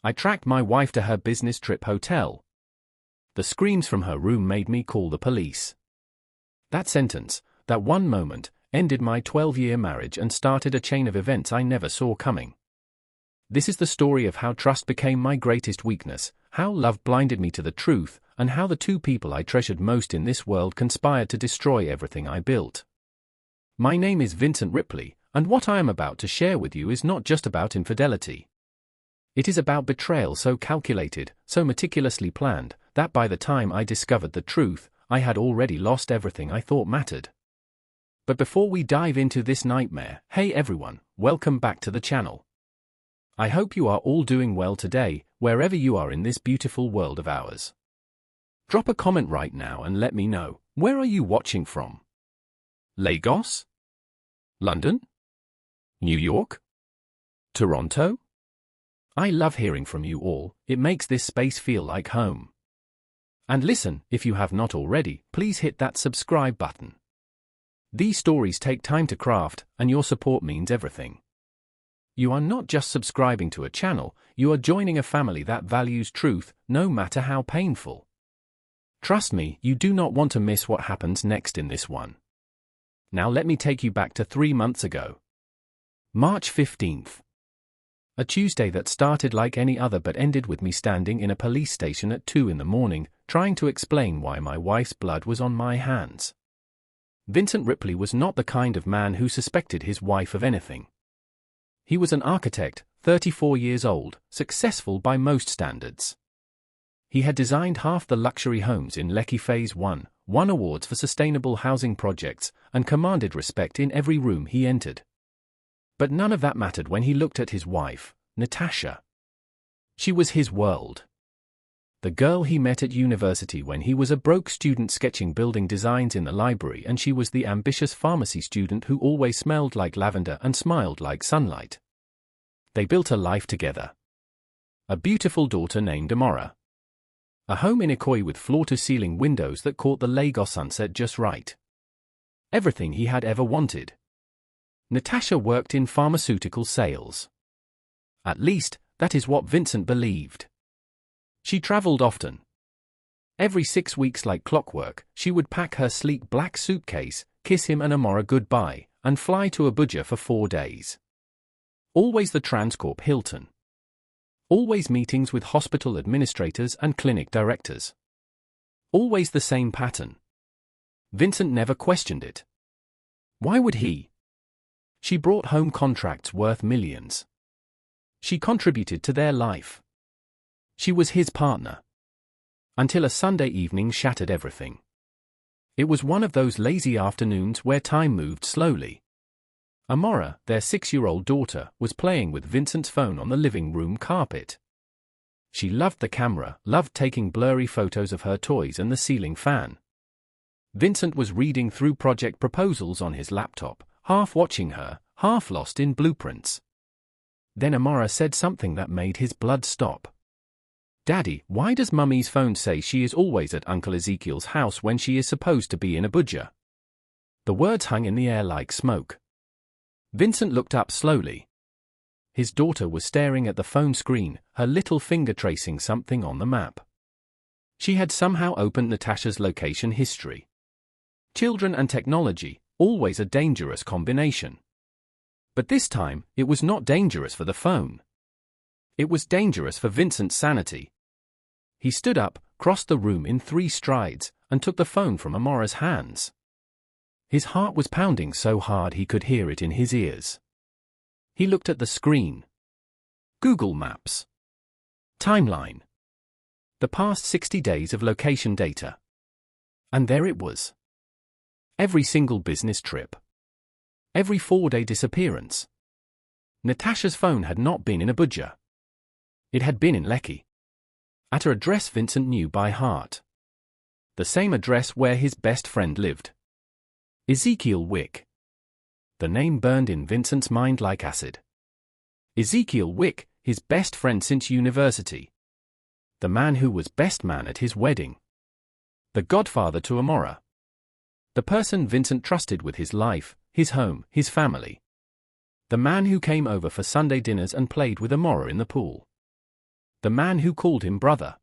I tracked my wife to her business trip hotel. The screams from her room made me call the police. That sentence, that one moment, ended my 12-year marriage and started a chain of events I never saw coming. This is the story of how trust became my greatest weakness, how love blinded me to the truth, and how the two people I treasured most in this world conspired to destroy everything I built. My name is Vincent Ripley, and what I am about to share with you is not just about infidelity. It is about betrayal so calculated, so meticulously planned, that by the time I discovered the truth, I had already lost everything I thought mattered. But before we dive into this nightmare, hey everyone, welcome back to the channel. I hope you are all doing well today, wherever you are in this beautiful world of ours. Drop a comment right now and let me know, where are you watching from? Lagos? London? New York? Toronto? I love hearing from you all, it makes this space feel like home. And listen, if you have not already, please hit that subscribe button. These stories take time to craft, and your support means everything. You are not just subscribing to a channel, you are joining a family that values truth, no matter how painful. Trust me, you do not want to miss what happens next in this one. Now let me take you back to 3 months ago. March 15th. A Tuesday that started like any other but ended with me standing in a police station at 2 in the morning, trying to explain why my wife's blood was on my hands. Vincent Ripley was not the kind of man who suspected his wife of anything. He was an architect, 34 years old, successful by most standards. He had designed half the luxury homes in Lekki Phase 1, won awards for sustainable housing projects, and commanded respect in every room he entered. But none of that mattered when he looked at his wife, Natasha. She was his world. The girl he met at university when he was a broke student sketching building designs in the library, and she was the ambitious pharmacy student who always smelled like lavender and smiled like sunlight. They built a life together. A beautiful daughter named Amora. A home in Ikoyi with floor-to-ceiling windows that caught the Lagos sunset just right. Everything he had ever wanted. Natasha worked in pharmaceutical sales. At least, that is what Vincent believed. She traveled often. Every 6 weeks like clockwork, she would pack her sleek black suitcase, kiss him and Amora goodbye, and fly to Abuja for 4 days. Always the Transcorp Hilton. Always meetings with hospital administrators and clinic directors. Always the same pattern. Vincent never questioned it. Why would he? She brought home contracts worth millions. She contributed to their life. She was his partner. Until a Sunday evening shattered everything. It was one of those lazy afternoons where time moved slowly. Amora, their 6-year-old daughter, was playing with Vincent's phone on the living room carpet. She loved the camera, loved taking blurry photos of her toys and the ceiling fan. Vincent was reading through project proposals on his laptop, half watching her, half lost in blueprints. Then Amora said something that made his blood stop. "Daddy, why does Mummy's phone say she is always at Uncle Ezekiel's house when she is supposed to be in Abuja?" The words hung in the air like smoke. Vincent looked up slowly. His daughter was staring at the phone screen, her little finger tracing something on the map. She had somehow opened Natasha's location history. Children and technology, always a dangerous combination. But this time, it was not dangerous for the phone. It was dangerous for Vincent's sanity. He stood up, crossed the room in 3 strides, and took the phone from Amora's hands. His heart was pounding so hard he could hear it in his ears. He looked at the screen. Google Maps. Timeline. The past 60 days of location data. And there it was. Every single business trip. Every 4-day disappearance. Natasha's phone had not been in Abuja. It had been in Lekki. At an address Vincent knew by heart. The same address where his best friend lived. Ezekiel Wick. The name burned in Vincent's mind like acid. Ezekiel Wick, his best friend since university. The man who was best man at his wedding. The godfather to Amora. The person Vincent trusted with his life, his home, his family. The man who came over for Sunday dinners and played with Amora in the pool. The man who called him brother.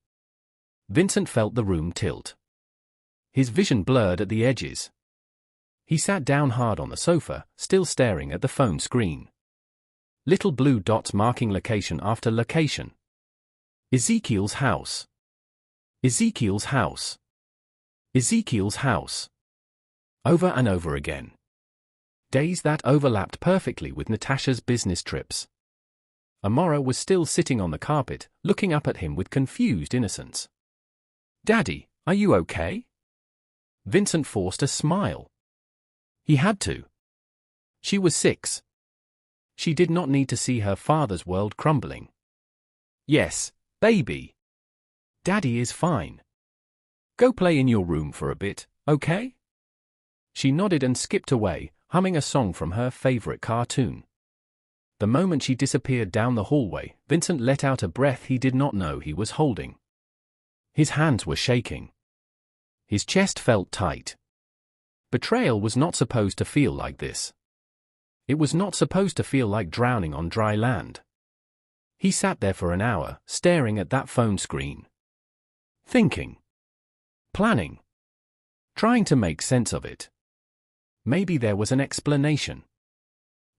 Vincent felt the room tilt. His vision blurred at the edges. He sat down hard on the sofa, still staring at the phone screen. Little blue dots marking location after location. Ezekiel's house. Ezekiel's house. Ezekiel's house. Over and over again. Days that overlapped perfectly with Natasha's business trips. Amora was still sitting on the carpet, looking up at him with confused innocence. "Daddy, are you okay?" Vincent forced a smile. He had to. She was 6. She did not need to see her father's world crumbling. "Yes, baby. Daddy is fine. Go play in your room for a bit, okay?" She nodded and skipped away, humming a song from her favorite cartoon. The moment she disappeared down the hallway, Vincent let out a breath he did not know he was holding. His hands were shaking. His chest felt tight. Betrayal was not supposed to feel like this. It was not supposed to feel like drowning on dry land. He sat there for an hour, staring at that phone screen. Thinking. Planning. Trying to make sense of it. Maybe there was an explanation.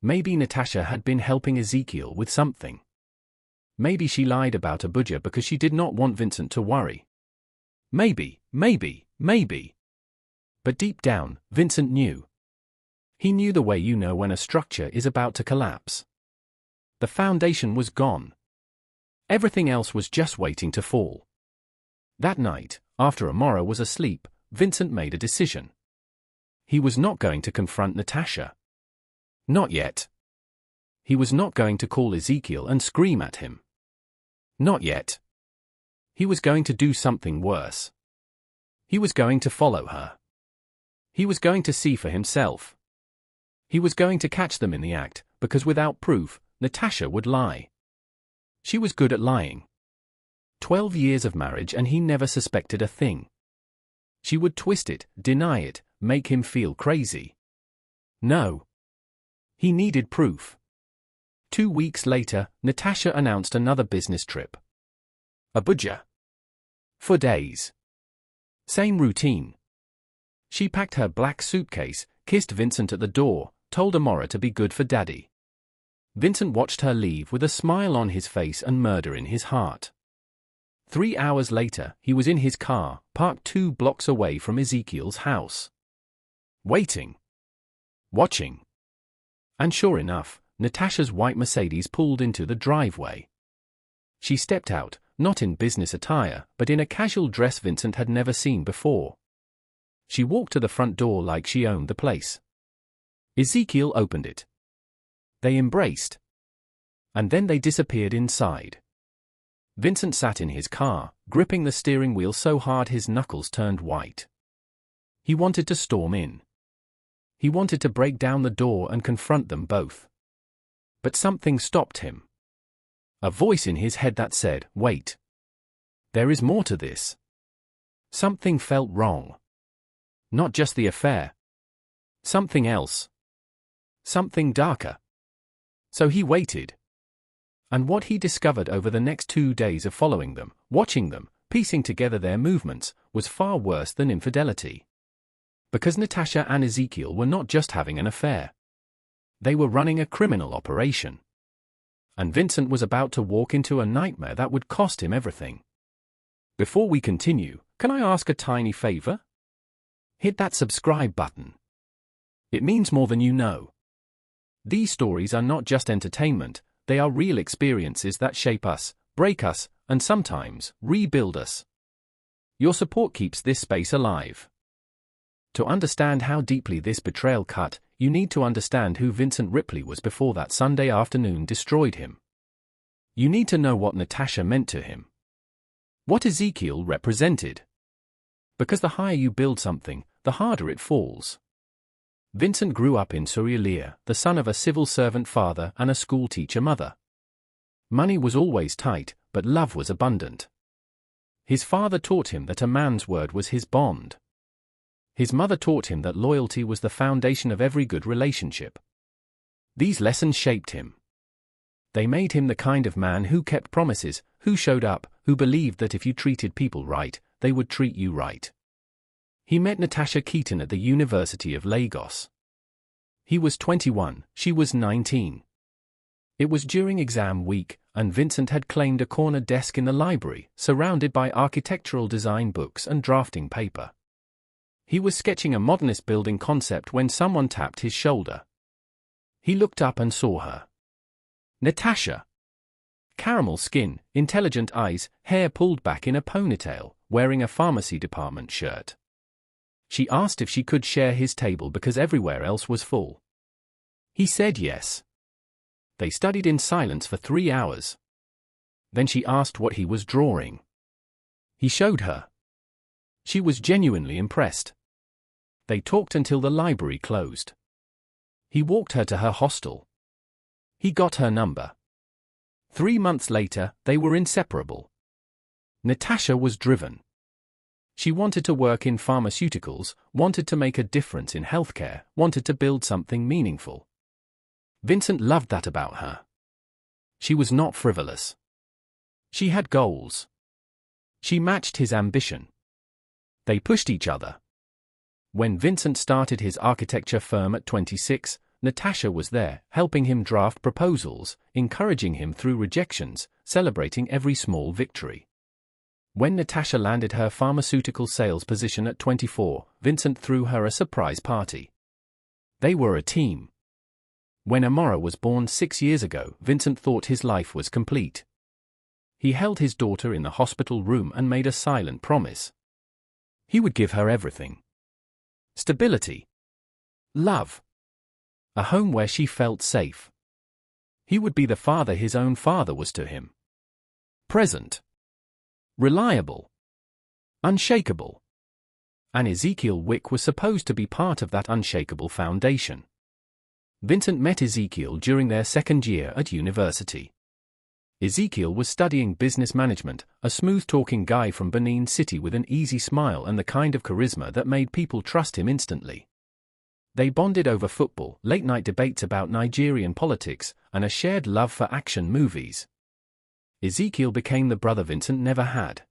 Maybe Natasha had been helping Ezekiel with something. Maybe she lied about Abuja because she did not want Vincent to worry. Maybe. But deep down, Vincent knew. He knew the way you know when a structure is about to collapse. The foundation was gone. Everything else was just waiting to fall. That night, after Amora was asleep, Vincent made a decision. He was not going to confront Natasha. Not yet. He was not going to call Ezekiel and scream at him. Not yet. He was going to do something worse. He was going to follow her. He was going to see for himself. He was going to catch them in the act, because without proof, Natasha would lie. She was good at lying. 12 years of marriage and he never suspected a thing. She would twist it, deny it, make him feel crazy. No. He needed proof. 2 weeks later, Natasha announced another business trip. Abuja. For days. Same routine. She packed her black suitcase, kissed Vincent at the door, told Amora to be good for Daddy. Vincent watched her leave with a smile on his face and murder in his heart. 3 hours later, he was in his car, parked 2 blocks away from Ezekiel's house. Waiting. Watching. And sure enough, Natasha's white Mercedes pulled into the driveway. She stepped out, not in business attire, but in a casual dress Vincent had never seen before. She walked to the front door like she owned the place. Ezekiel opened it. They embraced. And then they disappeared inside. Vincent sat in his car, gripping the steering wheel so hard his knuckles turned white. He wanted to storm in. He wanted to break down the door and confront them both. But something stopped him. A voice in his head that said, "Wait. There is more to this." Something felt wrong. Not just the affair. Something else. Something darker. So he waited. And what he discovered over the next 2 days of following them, watching them, piecing together their movements, was far worse than infidelity. Because Natasha and Ezekiel were not just having an affair. They were running a criminal operation. And Vincent was about to walk into a nightmare that would cost him everything. Before we continue, can I ask a tiny favor? Hit that subscribe button. It means more than you know. These stories are not just entertainment, they are real experiences that shape us, break us, and sometimes rebuild us. Your support keeps this space alive. To understand how deeply this betrayal cut, you need to understand who Vincent Ripley was before that Sunday afternoon destroyed him. You need to know what Natasha meant to him. What Ezekiel represented. Because the higher you build something, the harder it falls. Vincent grew up in Surya, the son of a civil servant father and a school teacher mother. Money was always tight, but love was abundant. His father taught him that a man's word was his bond. His mother taught him that loyalty was the foundation of every good relationship. These lessons shaped him. They made him the kind of man who kept promises, who showed up, who believed that if you treated people right, they would treat you right. He met Natasha Keaton at the University of Lagos. He was 21, she was 19. It was during exam week, and Vincent had claimed a corner desk in the library, surrounded by architectural design books and drafting paper. He was sketching a modernist building concept when someone tapped his shoulder. He looked up and saw her. Natasha. Caramel skin, intelligent eyes, hair pulled back in a ponytail, wearing a pharmacy department shirt. She asked if she could share his table because everywhere else was full. He said yes. They studied in silence for 3 hours. Then she asked what he was drawing. He showed her. She was genuinely impressed. They talked until the library closed. He walked her to her hostel. He got her number. 3 months later, they were inseparable. Natasha was driven. She wanted to work in pharmaceuticals, wanted to make a difference in healthcare, wanted to build something meaningful. Vincent loved that about her. She was not frivolous. She had goals. She matched his ambition. They pushed each other. When Vincent started his architecture firm at 26, Natasha was there, helping him draft proposals, encouraging him through rejections, celebrating every small victory. When Natasha landed her pharmaceutical sales position at 24, Vincent threw her a surprise party. They were a team. When Amora was born 6 years ago, Vincent thought his life was complete. He held his daughter in the hospital room and made a silent promise. He would give her everything. Stability. Love. A home where she felt safe. He would be the father his own father was to him. Present. Reliable. Unshakable. And Ezekiel Wick was supposed to be part of that unshakable foundation. Vincent met Ezekiel during their second year at university. Ezekiel was studying business management, a smooth-talking guy from Benin City with an easy smile and the kind of charisma that made people trust him instantly. They bonded over football, late-night debates about Nigerian politics, and a shared love for action movies. Ezekiel became the brother Vincent never had.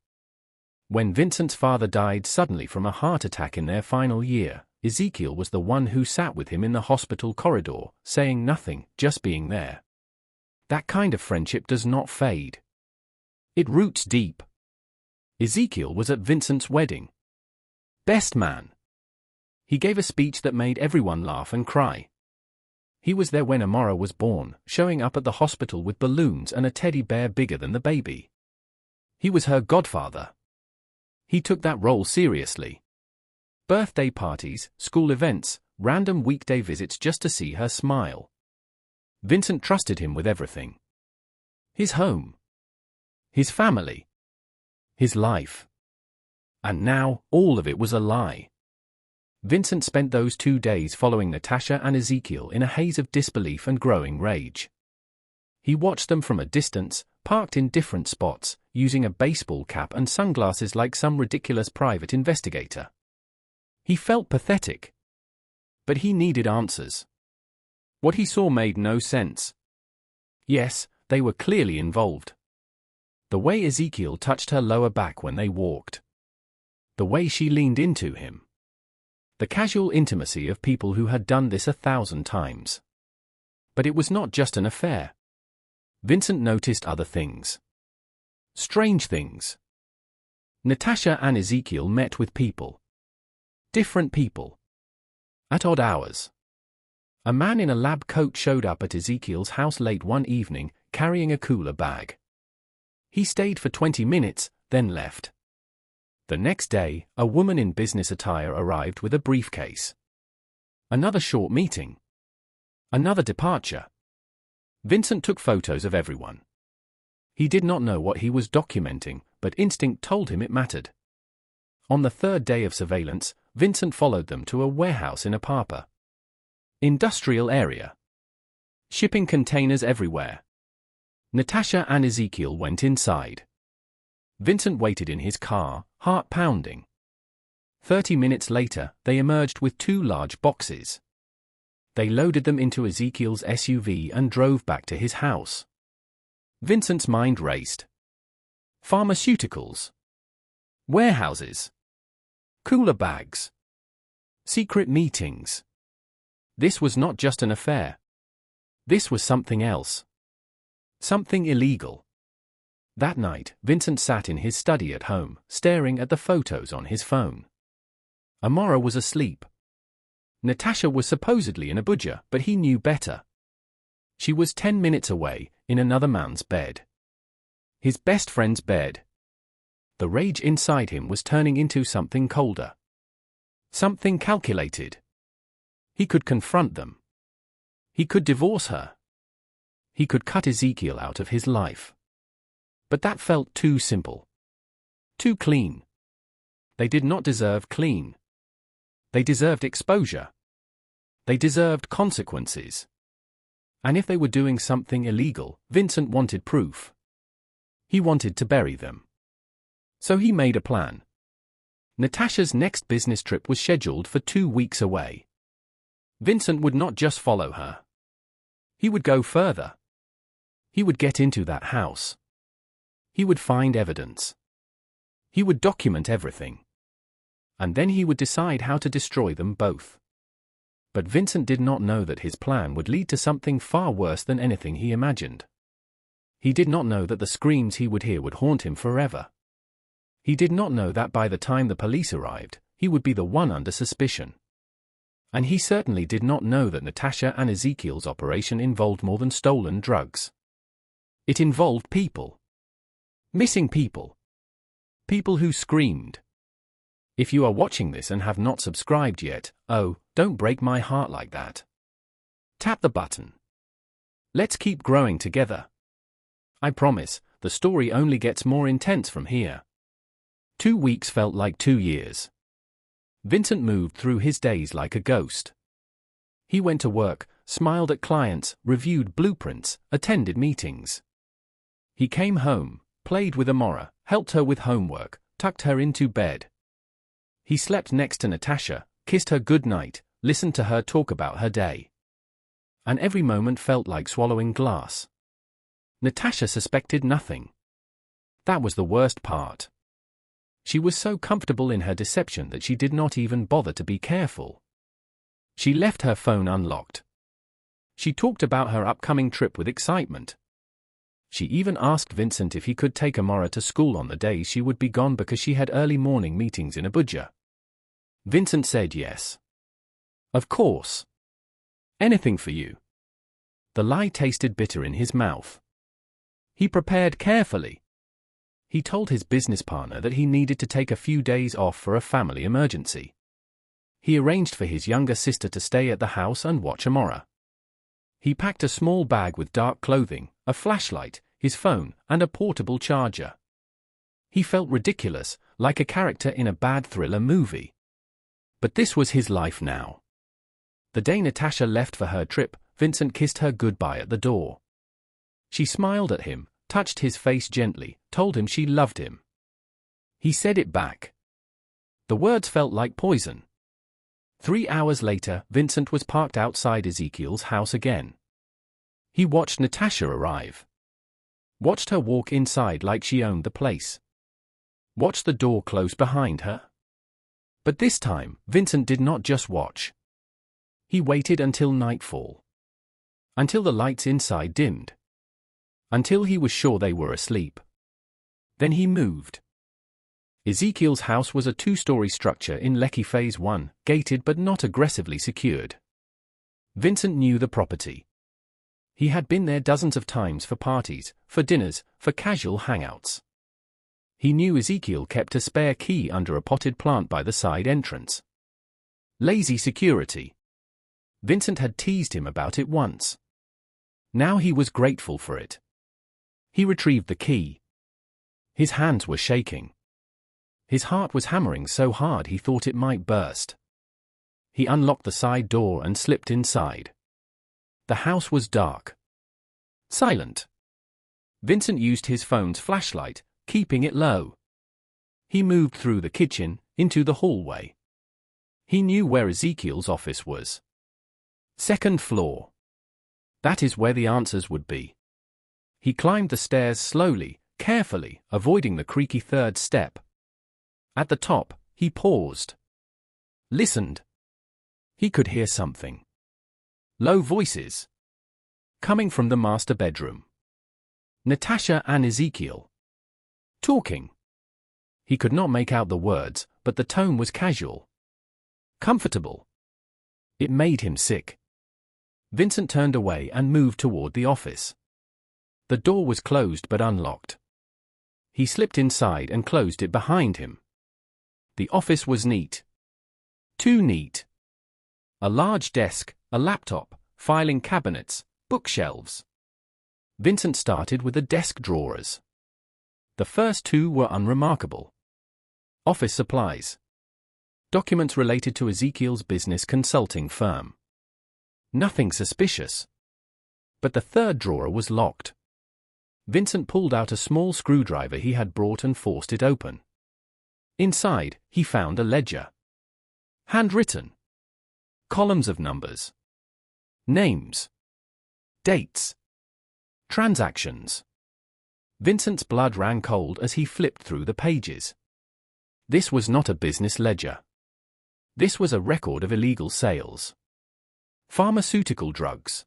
When Vincent's father died suddenly from a heart attack in their final year, Ezekiel was the one who sat with him in the hospital corridor, saying nothing, just being there. That kind of friendship does not fade. It roots deep. Ezekiel was at Vincent's wedding. Best man. He gave a speech that made everyone laugh and cry. He was there when Amora was born, showing up at the hospital with balloons and a teddy bear bigger than the baby. He was her godfather. He took that role seriously. Birthday parties, school events, random weekday visits just to see her smile. Vincent trusted him with everything. His home. His family. His life. And now, all of it was a lie. Vincent spent those 2 days following Natasha and Ezekiel in a haze of disbelief and growing rage. He watched them from a distance, parked in different spots, using a baseball cap and sunglasses like some ridiculous private investigator. He felt pathetic. But he needed answers. What he saw made no sense. Yes, they were clearly involved. The way Ezekiel touched her lower back when they walked. The way she leaned into him. The casual intimacy of people who had done this 1,000 times. But it was not just an affair. Vincent noticed other things. Strange things. Natasha and Ezekiel met with people. Different people. At odd hours. A man in a lab coat showed up at Ezekiel's house late one evening, carrying a cooler bag. He stayed for 20 minutes, then left. The next day, a woman in business attire arrived with a briefcase. Another short meeting. Another departure. Vincent took photos of everyone. He did not know what he was documenting, but instinct told him it mattered. On the third day of surveillance, Vincent followed them to a warehouse in Apapa. Industrial area. Shipping containers everywhere. Natasha and Ezekiel went inside. Vincent waited in his car, heart pounding. 30 minutes later, they emerged with 2 large boxes. They loaded them into Ezekiel's SUV and drove back to his house. Vincent's mind raced. Pharmaceuticals. Warehouses. Cooler bags. Secret meetings. This was not just an affair. This was something else. Something illegal. That night, Vincent sat in his study at home, staring at the photos on his phone. Amora was asleep. Natasha was supposedly in Abuja, but he knew better. She was 10 minutes away, in another man's bed. His best friend's bed. The rage inside him was turning into something colder. Something calculated. He could confront them. He could divorce her. He could cut Ezekiel out of his life. But that felt too simple. Too clean. They did not deserve clean. They deserved exposure. They deserved consequences. And if they were doing something illegal, Vincent wanted proof. He wanted to bury them. So he made a plan. Natasha's next business trip was scheduled for 2 weeks away. Vincent would not just follow her. He would go further. He would get into that house. He would find evidence. He would document everything. And then he would decide how to destroy them both. But Vincent did not know that his plan would lead to something far worse than anything he imagined. He did not know that the screams he would hear would haunt him forever. He did not know that by the time the police arrived, he would be the one under suspicion. And he certainly did not know that Natasha and Ezekiel's operation involved more than stolen drugs. It involved people. Missing people. People who screamed. If you are watching this and have not subscribed yet, oh, don't break my heart like that. Tap the button. Let's keep growing together. I promise, the story only gets more intense from here. 2 weeks felt like 2 years. Vincent moved through his days like a ghost. He went to work, smiled at clients, reviewed blueprints, attended meetings. He came home, played with Amora, helped her with homework, tucked her into bed. He slept next to Natasha, kissed her goodnight, listened to her talk about her day. And every moment felt like swallowing glass. Natasha suspected nothing. That was the worst part. She was so comfortable in her deception that she did not even bother to be careful. She left her phone unlocked. She talked about her upcoming trip with excitement. She even asked Vincent if he could take Amora to school on the days she would be gone because she had early morning meetings in Abuja. Vincent said yes. Of course. Anything for you. The lie tasted bitter in his mouth. He prepared carefully. He told his business partner that he needed to take a few days off for a family emergency. He arranged for his younger sister to stay at the house and watch Amora. He packed a small bag with dark clothing, a flashlight, his phone, and a portable charger. He felt ridiculous, like a character in a bad thriller movie. But this was his life now. The day Natasha left for her trip, Vincent kissed her goodbye at the door. She smiled at him, touched his face gently, told him she loved him. He said it back. The words felt like poison. 3 hours later, Vincent was parked outside Ezekiel's house again. He watched Natasha arrive. Watched her walk inside like she owned the place. Watched the door close behind her. But this time, Vincent did not just watch. He waited until nightfall. Until the lights inside dimmed. Until he was sure they were asleep. Then he moved. Ezekiel's house was a 2-story structure in Lekki Phase 1, gated but not aggressively secured. Vincent knew the property. He had been there dozens of times for parties, for dinners, for casual hangouts. He knew Ezekiel kept a spare key under a potted plant by the side entrance. Lazy security. Vincent had teased him about it once. Now he was grateful for it. He retrieved the key. His hands were shaking. His heart was hammering so hard he thought it might burst. He unlocked the side door and slipped inside. The house was dark. Silent. Vincent used his phone's flashlight, keeping it low. He moved through the kitchen, into the hallway. He knew where Ezekiel's office was. 2nd floor. That is where the answers would be. He climbed the stairs slowly, carefully, avoiding the creaky third step. At the top, he paused. Listened. He could hear something. Low voices. Coming from the master bedroom. Natasha and Ezekiel. Talking. He could not make out the words, but the tone was casual. Comfortable. It made him sick. Vincent turned away and moved toward the office. The door was closed but unlocked. He slipped inside and closed it behind him. The office was neat. Too neat. A large desk, a laptop, filing cabinets, bookshelves. Vincent started with the desk drawers. The first two were unremarkable. Office supplies. Documents related to Ezekiel's business consulting firm. Nothing suspicious. But the third drawer was locked. Vincent pulled out a small screwdriver he had brought and forced it open. Inside, he found a ledger. Handwritten. Columns of numbers. Names. Dates. Transactions. Vincent's blood ran cold as he flipped through the pages. This was not a business ledger. This was a record of illegal sales. Pharmaceutical drugs.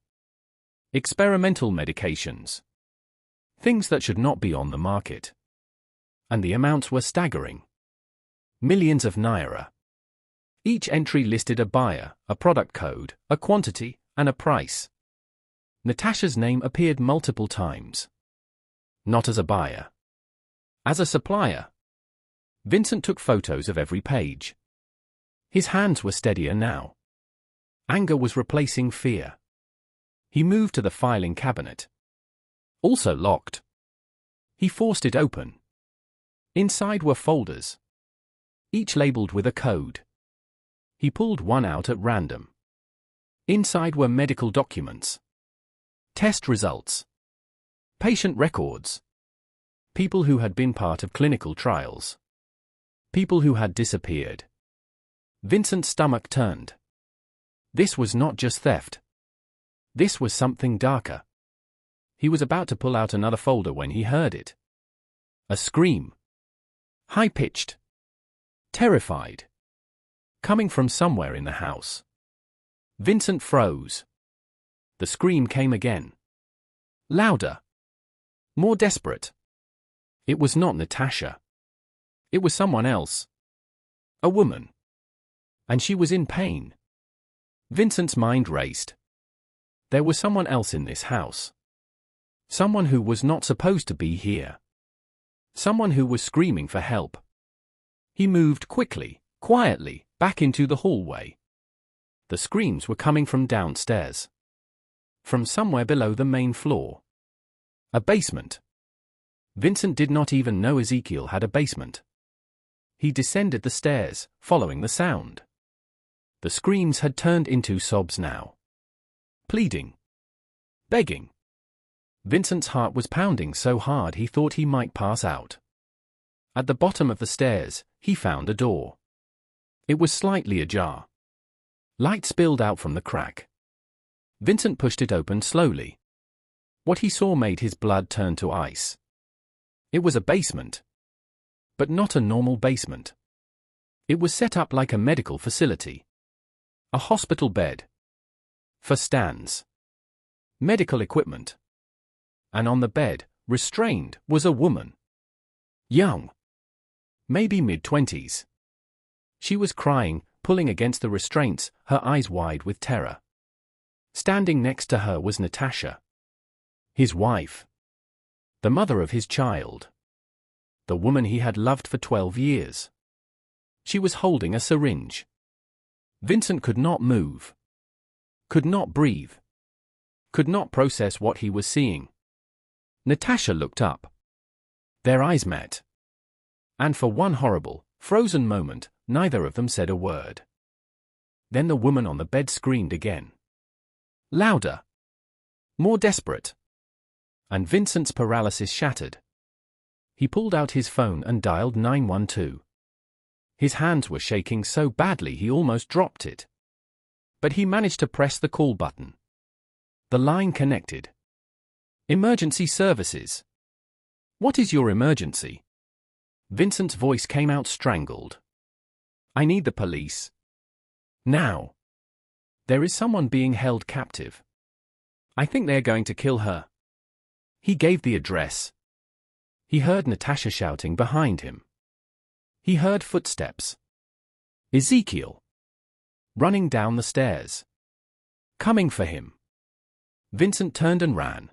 Experimental medications. Things that should not be on the market. And the amounts were staggering. Millions of naira. Each entry listed a buyer, a product code, a quantity, and a price. Natasha's name appeared multiple times. Not as a buyer. As a supplier. Vincent took photos of every page. His hands were steadier now. Anger was replacing fear. He moved to the filing cabinet. Also locked. He forced it open. Inside were folders. Each labeled with a code. He pulled one out at random. Inside were medical documents. Test results. Patient records. People who had been part of clinical trials. People who had disappeared. Vincent's stomach turned. This was not just theft. This was something darker. He was about to pull out another folder when he heard it. A scream. High-pitched. Terrified. Coming from somewhere in the house. Vincent froze. The scream came again. Louder. More desperate. It was not Natasha. It was someone else. A woman. And she was in pain. Vincent's mind raced. There was someone else in this house. Someone who was not supposed to be here. Someone who was screaming for help. He moved quickly, quietly, back into the hallway. The screams were coming from downstairs. From somewhere below the main floor. A basement. Vincent did not even know Ezekiel had a basement. He descended the stairs, following the sound. The screams had turned into sobs now. Pleading. Begging. Vincent's heart was pounding so hard he thought he might pass out. At the bottom of the stairs, he found a door. It was slightly ajar. Light spilled out from the crack. Vincent pushed it open slowly. What he saw made his blood turn to ice. It was a basement. But not a normal basement. It was set up like a medical facility. A hospital bed. For stands. Medical equipment. And on the bed, restrained, was a woman. Young. Maybe mid-20s. She was crying, pulling against the restraints, her eyes wide with terror. Standing next to her was Natasha. His wife. The mother of his child. The woman he had loved for 12 years. She was holding a syringe. Vincent could not move. Could not breathe. Could not process what he was seeing. Natasha looked up. Their eyes met. And for one horrible, frozen moment, neither of them said a word. Then the woman on the bed screamed again. Louder. More desperate. And Vincent's paralysis shattered. He pulled out his phone and dialed 912. His hands were shaking so badly he almost dropped it. But he managed to press the call button. The line connected. Emergency services. What is your emergency? Vincent's voice came out strangled. I need the police. Now. There is someone being held captive. I think they are going to kill her. He gave the address. He heard Natasha shouting behind him. He heard footsteps. Ezekiel. Running down the stairs. Coming for him. Vincent turned and ran.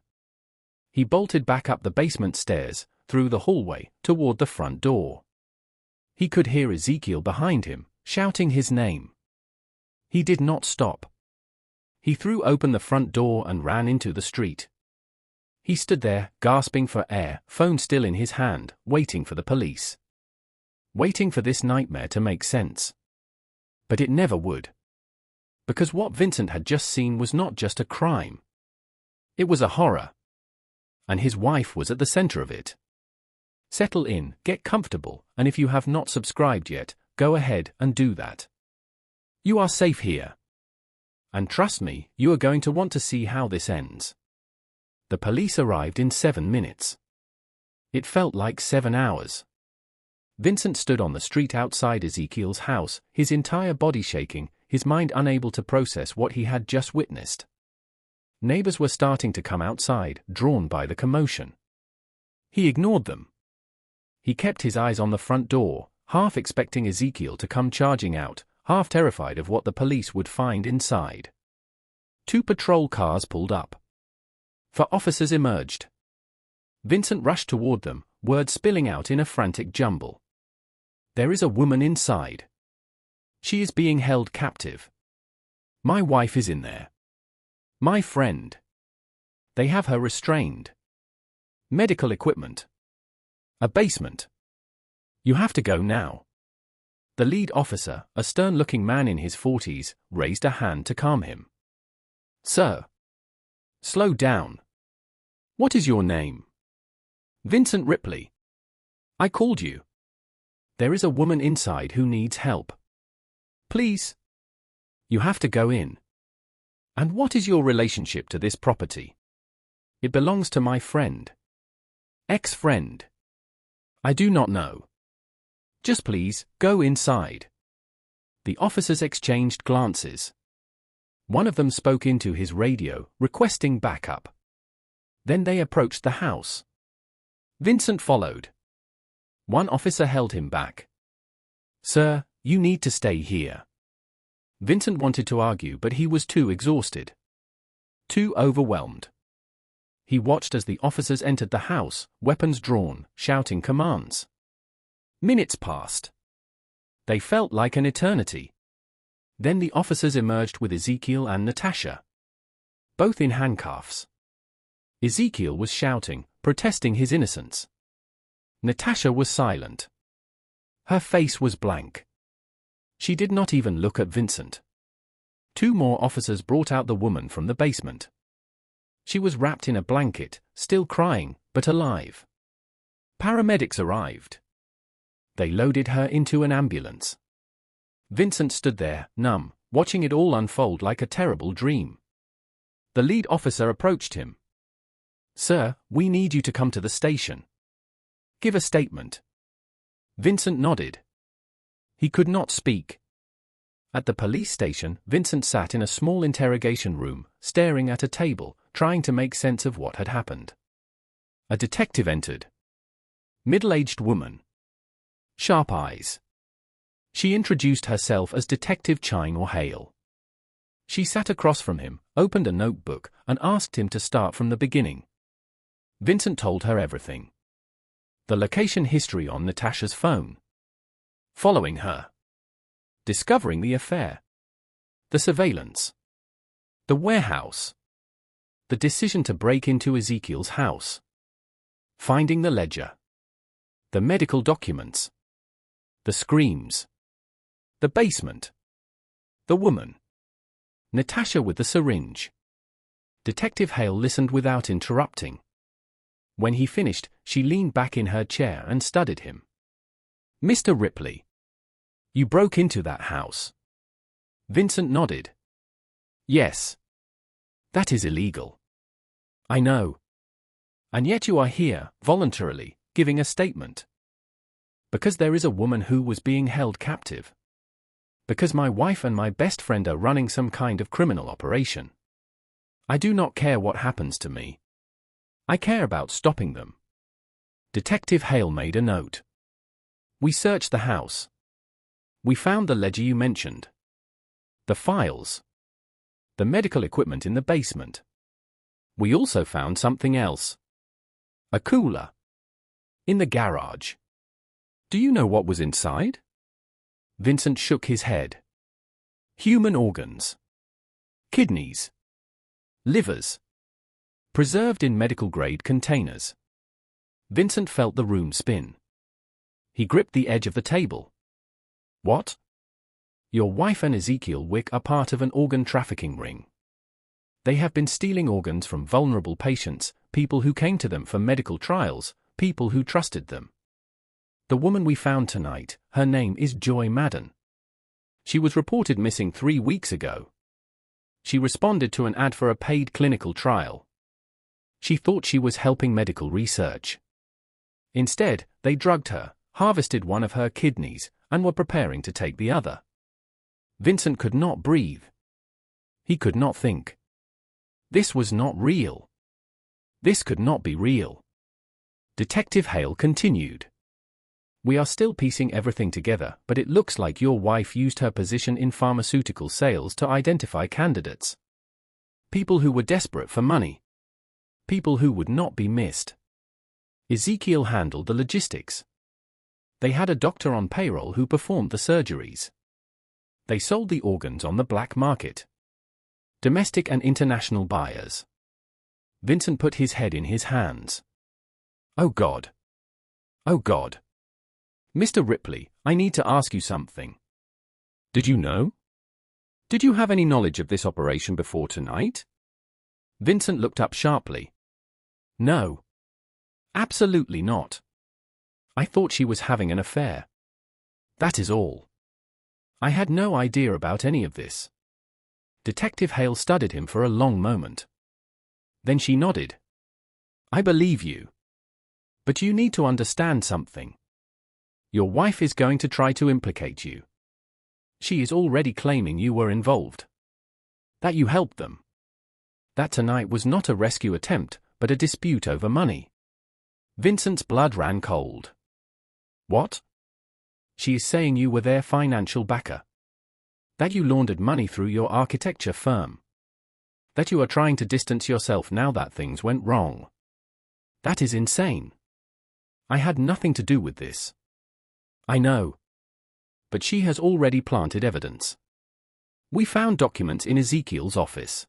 He bolted back up the basement stairs, through the hallway, toward the front door. He could hear Ezekiel behind him, shouting his name. He did not stop. He threw open the front door and ran into the street. He stood there, gasping for air, phone still in his hand, waiting for the police. Waiting for this nightmare to make sense. But it never would. Because what Vincent had just seen was not just a crime. It was a horror. And his wife was at the center of it. Settle in, get comfortable, and if you have not subscribed yet, go ahead and do that. You are safe here. And trust me, you are going to want to see how this ends. The police arrived in 7 minutes. It felt like 7 hours. Vincent stood on the street outside Ezekiel's house, his entire body shaking, his mind unable to process what he had just witnessed. Neighbors were starting to come outside, drawn by the commotion. He ignored them. He kept his eyes on the front door, half expecting Ezekiel to come charging out, half terrified of what the police would find inside. 2 patrol cars pulled up. 4 officers emerged. Vincent rushed toward them, words spilling out in a frantic jumble. There is a woman inside. She is being held captive. My wife is in there. My friend. They have her restrained. Medical equipment. A basement. You have to go now. The lead officer, a stern-looking man in his 40s, raised a hand to calm him. Sir. Slow down. What is your name? Vincent Ripley. I called you. There is a woman inside who needs help. Please. You have to go in. And what is your relationship to this property? It belongs to my friend. Ex-friend. I do not know. Just please, go inside. The officers exchanged glances. One of them spoke into his radio, requesting backup. Then they approached the house. Vincent followed. One officer held him back. Sir, you need to stay here. Vincent wanted to argue, but he was too exhausted. Too overwhelmed. He watched as the officers entered the house, weapons drawn, shouting commands. Minutes passed. They felt like an eternity. Then the officers emerged with Ezekiel and Natasha. Both in handcuffs. Ezekiel was shouting, protesting his innocence. Natasha was silent. Her face was blank. She did not even look at Vincent. 2 more officers brought out the woman from the basement. She was wrapped in a blanket, still crying, but alive. Paramedics arrived. They loaded her into an ambulance. Vincent stood there, numb, watching it all unfold like a terrible dream. The lead officer approached him. Sir, we need you to come to the station. Give a statement. Vincent nodded. He could not speak. At the police station, Vincent sat in a small interrogation room, staring at a table, trying to make sense of what had happened. A detective entered. Middle-aged woman. Sharp eyes. She introduced herself as Detective Chine or Hale. She sat across from him, opened a notebook, and asked him to start from the beginning. Vincent told her everything. The location history on Natasha's phone. Following her. Discovering the affair. The surveillance. The warehouse. The decision to break into Ezekiel's house. Finding the ledger. The medical documents. The screams. The basement. The woman. Natasha with the syringe. Detective Hale listened without interrupting. When he finished, she leaned back in her chair and studied him. Mr. Ripley. You broke into that house. Vincent nodded. Yes. That is illegal. I know. And yet you are here, voluntarily, giving a statement. Because there is a woman who was being held captive. Because my wife and my best friend are running some kind of criminal operation. I do not care what happens to me. I care about stopping them. Detective Hale made a note. We searched the house. We found the ledger you mentioned. The files. The medical equipment in the basement. We also found something else. A cooler. In the garage. Do you know what was inside? Vincent shook his head. Human organs. Kidneys. Livers. Preserved in medical-grade containers. Vincent felt the room spin. He gripped the edge of the table. What? Your wife and Ezekiel Wick are part of an organ trafficking ring. They have been stealing organs from vulnerable patients, people who came to them for medical trials, people who trusted them. The woman we found tonight, her name is Joy Madden. She was reported missing 3 weeks ago. She responded to an ad for a paid clinical trial. She thought she was helping medical research. Instead, they drugged her, harvested one of her kidneys, and were preparing to take the other. Vincent could not breathe. He could not think. This was not real. This could not be real. Detective Hale continued. We are still piecing everything together, but it looks like your wife used her position in pharmaceutical sales to identify candidates. People who were desperate for money. People who would not be missed. Ezekiel handled the logistics. They had a doctor on payroll who performed the surgeries. They sold the organs on the black market. Domestic and international buyers. Vincent put his head in his hands. Oh God. Oh God. Mr. Ripley, I need to ask you something. Did you know? Did you have any knowledge of this operation before tonight? Vincent looked up sharply. No. Absolutely not. I thought she was having an affair. That is all. I had no idea about any of this. Detective Hale studied him for a long moment. Then she nodded. I believe you. But you need to understand something. Your wife is going to try to implicate you. She is already claiming you were involved. That you helped them. That tonight was not a rescue attempt, but a dispute over money. Vincent's blood ran cold. What? She is saying you were their financial backer. That you laundered money through your architecture firm. That you are trying to distance yourself now that things went wrong. That is insane. I had nothing to do with this. I know. But she has already planted evidence. We found documents in Ezekiel's office.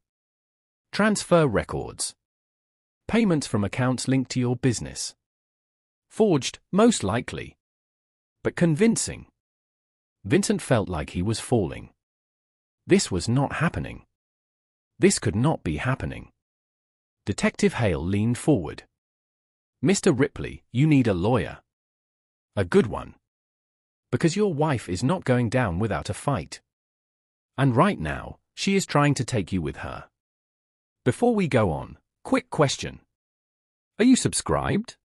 Transfer records. Payments from accounts linked to your business. Forged, most likely. But convincing. Vincent felt like he was falling. This was not happening. This could not be happening. Detective Hale leaned forward. Mr. Ripley, you need a lawyer. A good one. Because your wife is not going down without a fight. And right now, she is trying to take you with her. Before we go on, quick question. Are you subscribed?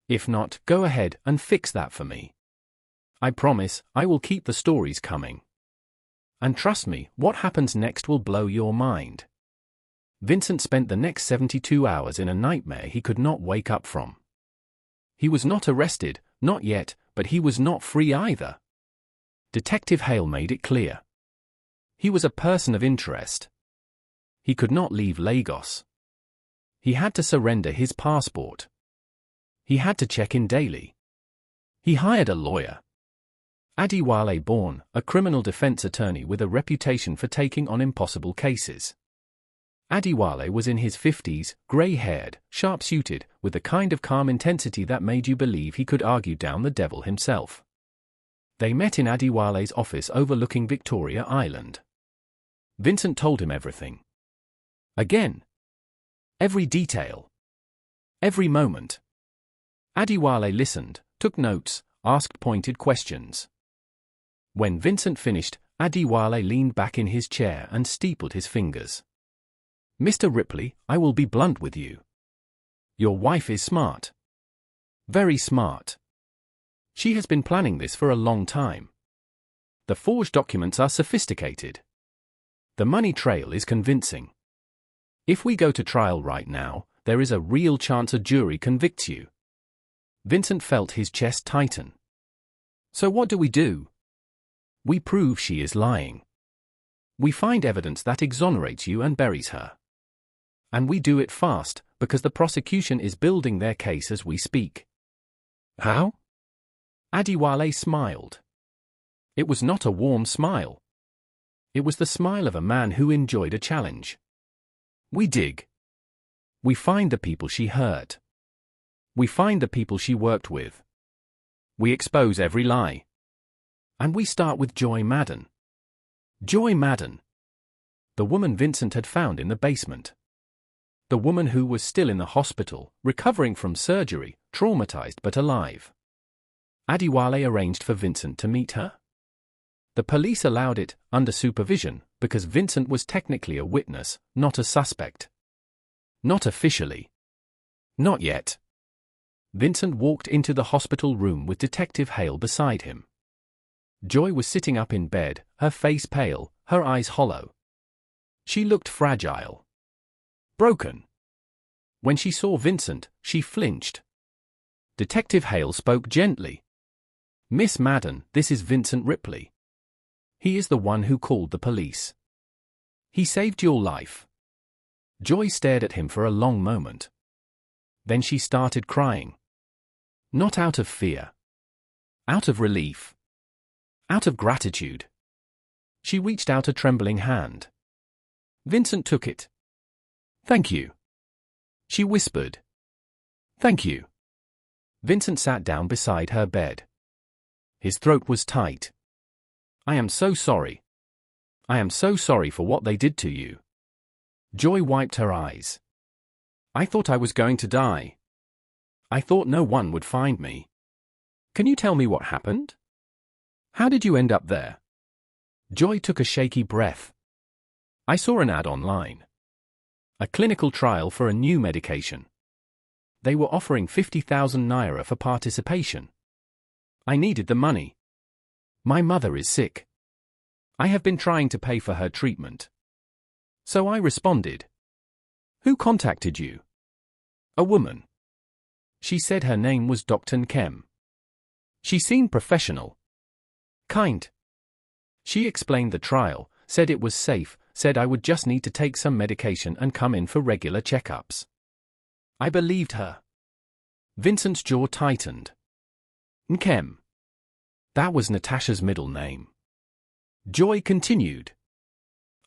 If not, go ahead and fix that for me. I promise, I will keep the stories coming. And trust me, what happens next will blow your mind. Vincent spent the next 72 hours in a nightmare he could not wake up from. He was not arrested, not yet, but he was not free either. Detective Hale made it clear. He was a person of interest. He could not leave Lagos. He had to surrender his passport. He had to check in daily. He hired a lawyer. Adewale Bourne, a criminal defense attorney with a reputation for taking on impossible cases. Adewale was in his 50s, grey-haired, sharp-suited, with the kind of calm intensity that made you believe he could argue down the devil himself. They met in Adewale's office overlooking Victoria Island. Vincent told him everything. Again. Every detail. Every moment. Adewale listened, took notes, asked pointed questions. When Vincent finished, Adewale leaned back in his chair and steepled his fingers. Mr. Ripley, I will be blunt with you. Your wife is smart. Very smart. She has been planning this for a long time. The forged documents are sophisticated. The money trail is convincing. If we go to trial right now, there is a real chance a jury convicts you. Vincent felt his chest tighten. So what do we do? We prove she is lying. We find evidence that exonerates you and buries her. And we do it fast, because the prosecution is building their case as we speak. How? Adewale smiled. It was not a warm smile. It was the smile of a man who enjoyed a challenge. We dig. We find the people she hurt. We find the people she worked with. We expose every lie. And we start with Joy Madden. Joy Madden. The woman Vincent had found in the basement. The woman who was still in the hospital, recovering from surgery, traumatized but alive. Adewale arranged for Vincent to meet her. The police allowed it, under supervision, because Vincent was technically a witness, not a suspect. Not officially. Not yet. Vincent walked into the hospital room with Detective Hale beside him. Joy was sitting up in bed, her face pale, her eyes hollow. She looked fragile. Broken. When she saw Vincent, she flinched. Detective Hale spoke gently. Miss Madden, this is Vincent Ripley. He is the one who called the police. He saved your life. Joy stared at him for a long moment. Then she started crying. Not out of fear. Out of relief. Out of gratitude. She reached out a trembling hand. Vincent took it. Thank you. She whispered. Thank you. Vincent sat down beside her bed. His throat was tight. I am so sorry. I am so sorry for what they did to you. Joy wiped her eyes. I thought I was going to die. I thought no one would find me. Can you tell me what happened? How did you end up there? Joy took a shaky breath. I saw an ad online. A clinical trial for a new medication. They were offering 50,000 naira for participation. I needed the money. My mother is sick. I have been trying to pay for her treatment. So I responded. Who contacted you? A woman. She said her name was Dr. Nkem. She seemed professional. Kind. She explained the trial, said it was safe, said I would just need to take some medication and come in for regular checkups. I believed her. Vincent's jaw tightened. Nkem. That was Natasha's middle name. Joy continued.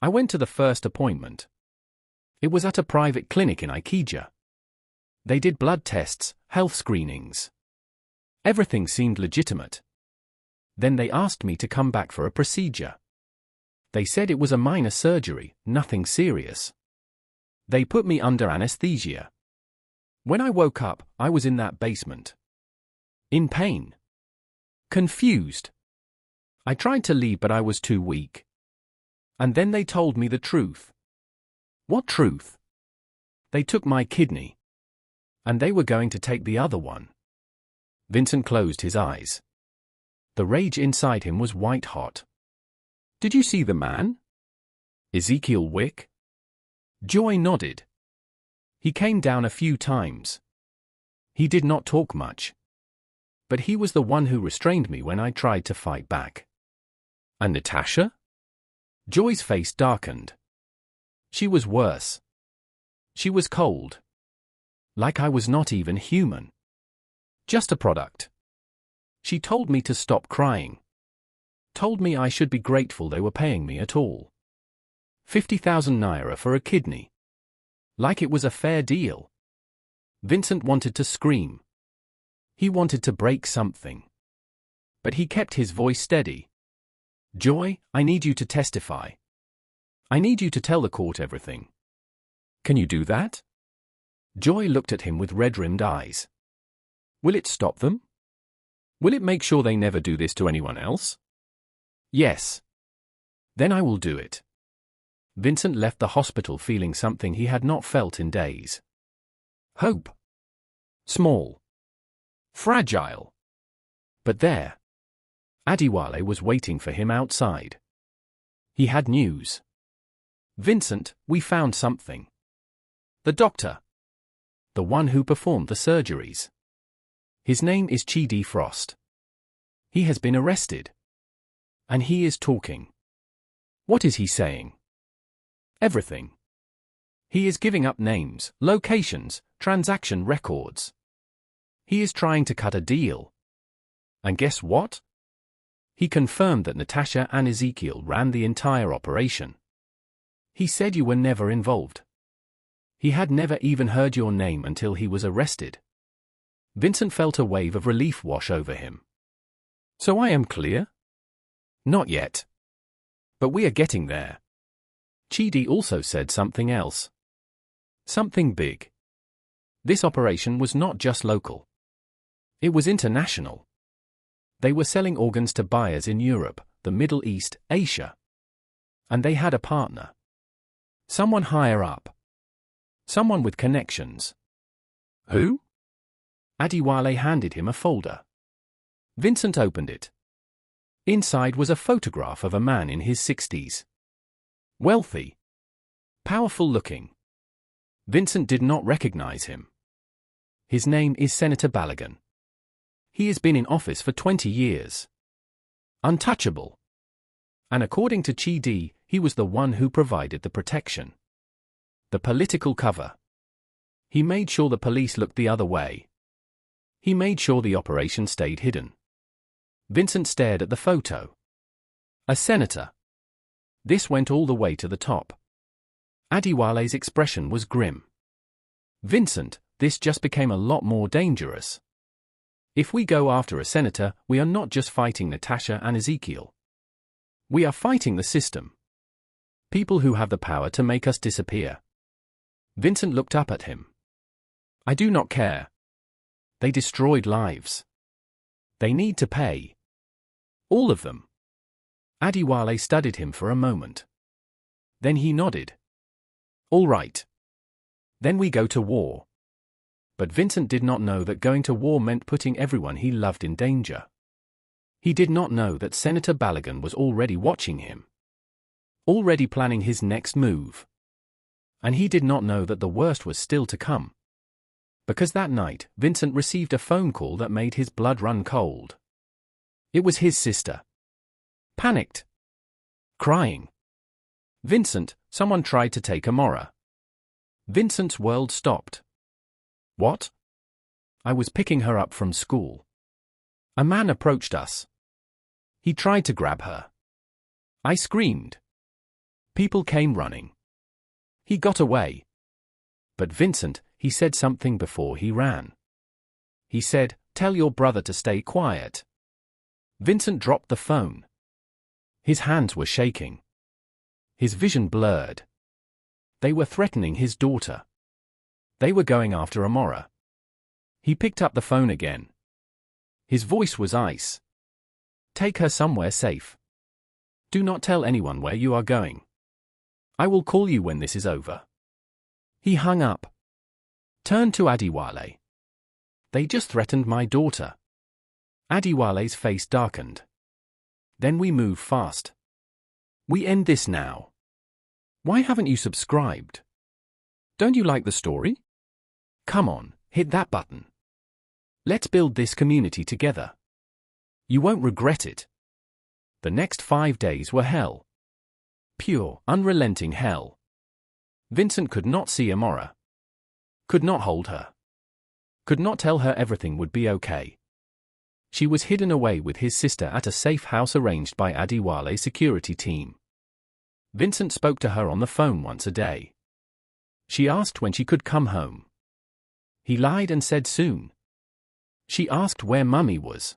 I went to the first appointment. It was at a private clinic in Ikeja. They did blood tests, health screenings. Everything seemed legitimate. Then they asked me to come back for a procedure. They said it was a minor surgery, nothing serious. They put me under anesthesia. When I woke up, I was in that basement. In pain. Confused. I tried to leave but I was too weak. And then they told me the truth. What truth? They took my kidney. And they were going to take the other one. Vincent closed his eyes. The rage inside him was white hot. Did you see the man? Ezekiel Wick? Joy nodded. He came down a few times. He did not talk much. But he was the one who restrained me when I tried to fight back. And Natasha? Joy's face darkened. She was worse. She was cold. Like I was not even human. Just a product. She told me to stop crying. Told me I should be grateful they were paying me at all. 50,000 naira for a kidney. Like it was a fair deal. Vincent wanted to scream. He wanted to break something. But he kept his voice steady. Joy, I need you to testify. I need you to tell the court everything. Can you do that? Joy looked at him with red-rimmed eyes. Will it stop them? Will it make sure they never do this to anyone else? Yes. Then I will do it. Vincent left the hospital feeling something he had not felt in days. Hope. Small. Fragile. But there. Adewale was waiting for him outside. He had news. Vincent, we found something. The doctor. The one who performed the surgeries. His name is Chidi Frost. He has been arrested. And he is talking. What is he saying? Everything. He is giving up names, locations, transaction records. He is trying to cut a deal. And guess what? He confirmed that Natasha and Ezekiel ran the entire operation. He said you were never involved. He had never even heard your name until he was arrested. Vincent felt a wave of relief wash over him. So I am clear? Not yet. But we are getting there. Chidi also said something else. Something big. This operation was not just local. It was international. They were selling organs to buyers in Europe, the Middle East, Asia. And they had a partner. Someone higher up. Someone with connections. Who? Adewale handed him a folder. Vincent opened it. Inside was a photograph of a man in his 60s. Wealthy. Powerful looking. Vincent did not recognize him. His name is Senator Balogun. He has been in office for 20 years. Untouchable. And according to Chidi, he was the one who provided the protection. The political cover. He made sure the police looked the other way. He made sure the operation stayed hidden. Vincent stared at the photo. A senator. This went all the way to the top. Adewale's expression was grim. Vincent, this just became a lot more dangerous. If we go after a senator, we are not just fighting Natasha and Ezekiel. We are fighting the system. People who have the power to make us disappear. Vincent looked up at him. I do not care. They destroyed lives. They need to pay. All of them. Adewale studied him for a moment. Then he nodded. All right. Then we go to war. But Vincent did not know that going to war meant putting everyone he loved in danger. He did not know that Senator Balogun was already watching him. Already planning his next move. And he did not know that the worst was still to come. Because that night, Vincent received a phone call that made his blood run cold. It was his sister. Panicked. Crying. Vincent, someone tried to take Amora. Vincent's world stopped. What? I was picking her up from school. A man approached us. He tried to grab her. I screamed. People came running. He got away. But Vincent, he said something before he ran. He said, "Tell your brother to stay quiet." Vincent dropped the phone. His hands were shaking. His vision blurred. They were threatening his daughter. They were going after Amora. He picked up the phone again. His voice was ice. Take her somewhere safe. Do not tell anyone where you are going. I will call you when this is over. He hung up. Turned to Adewale. They just threatened my daughter. Adewale's face darkened. Then we move fast. We end this now. Why haven't you subscribed? Don't you like the story? Come on, hit that button. Let's build this community together. You won't regret it. The next 5 days were hell. Pure, unrelenting hell. Vincent could not see Amora. Could not hold her. Could not tell her everything would be okay. She was hidden away with his sister at a safe house arranged by Adewale's security team. Vincent spoke to her on the phone once a day. She asked when she could come home. He lied and said soon. She asked where Mummy was.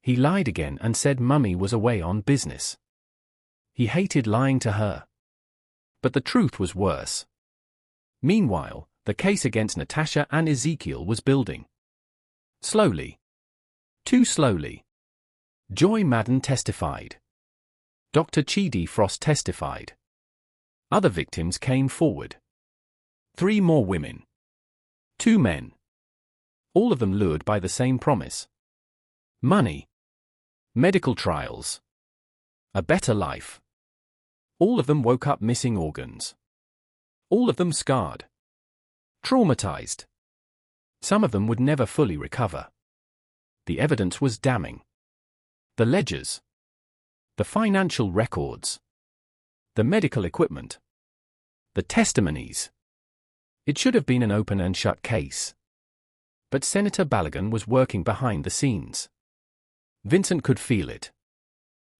He lied again and said Mummy was away on business. He hated lying to her. But the truth was worse. Meanwhile, the case against Natasha and Ezekiel was building. Slowly. Too slowly. Joy Madden testified. Dr. Chidi Frost testified. Other victims came forward. 3 more women. 2 men. All of them lured by the same promise. Money. Medical trials. A better life. All of them woke up missing organs. All of them scarred. Traumatized. Some of them would never fully recover. The evidence was damning. The ledgers. The financial records. The medical equipment. The testimonies. It should have been an open and shut case. But Senator Balogun was working behind the scenes. Vincent could feel it.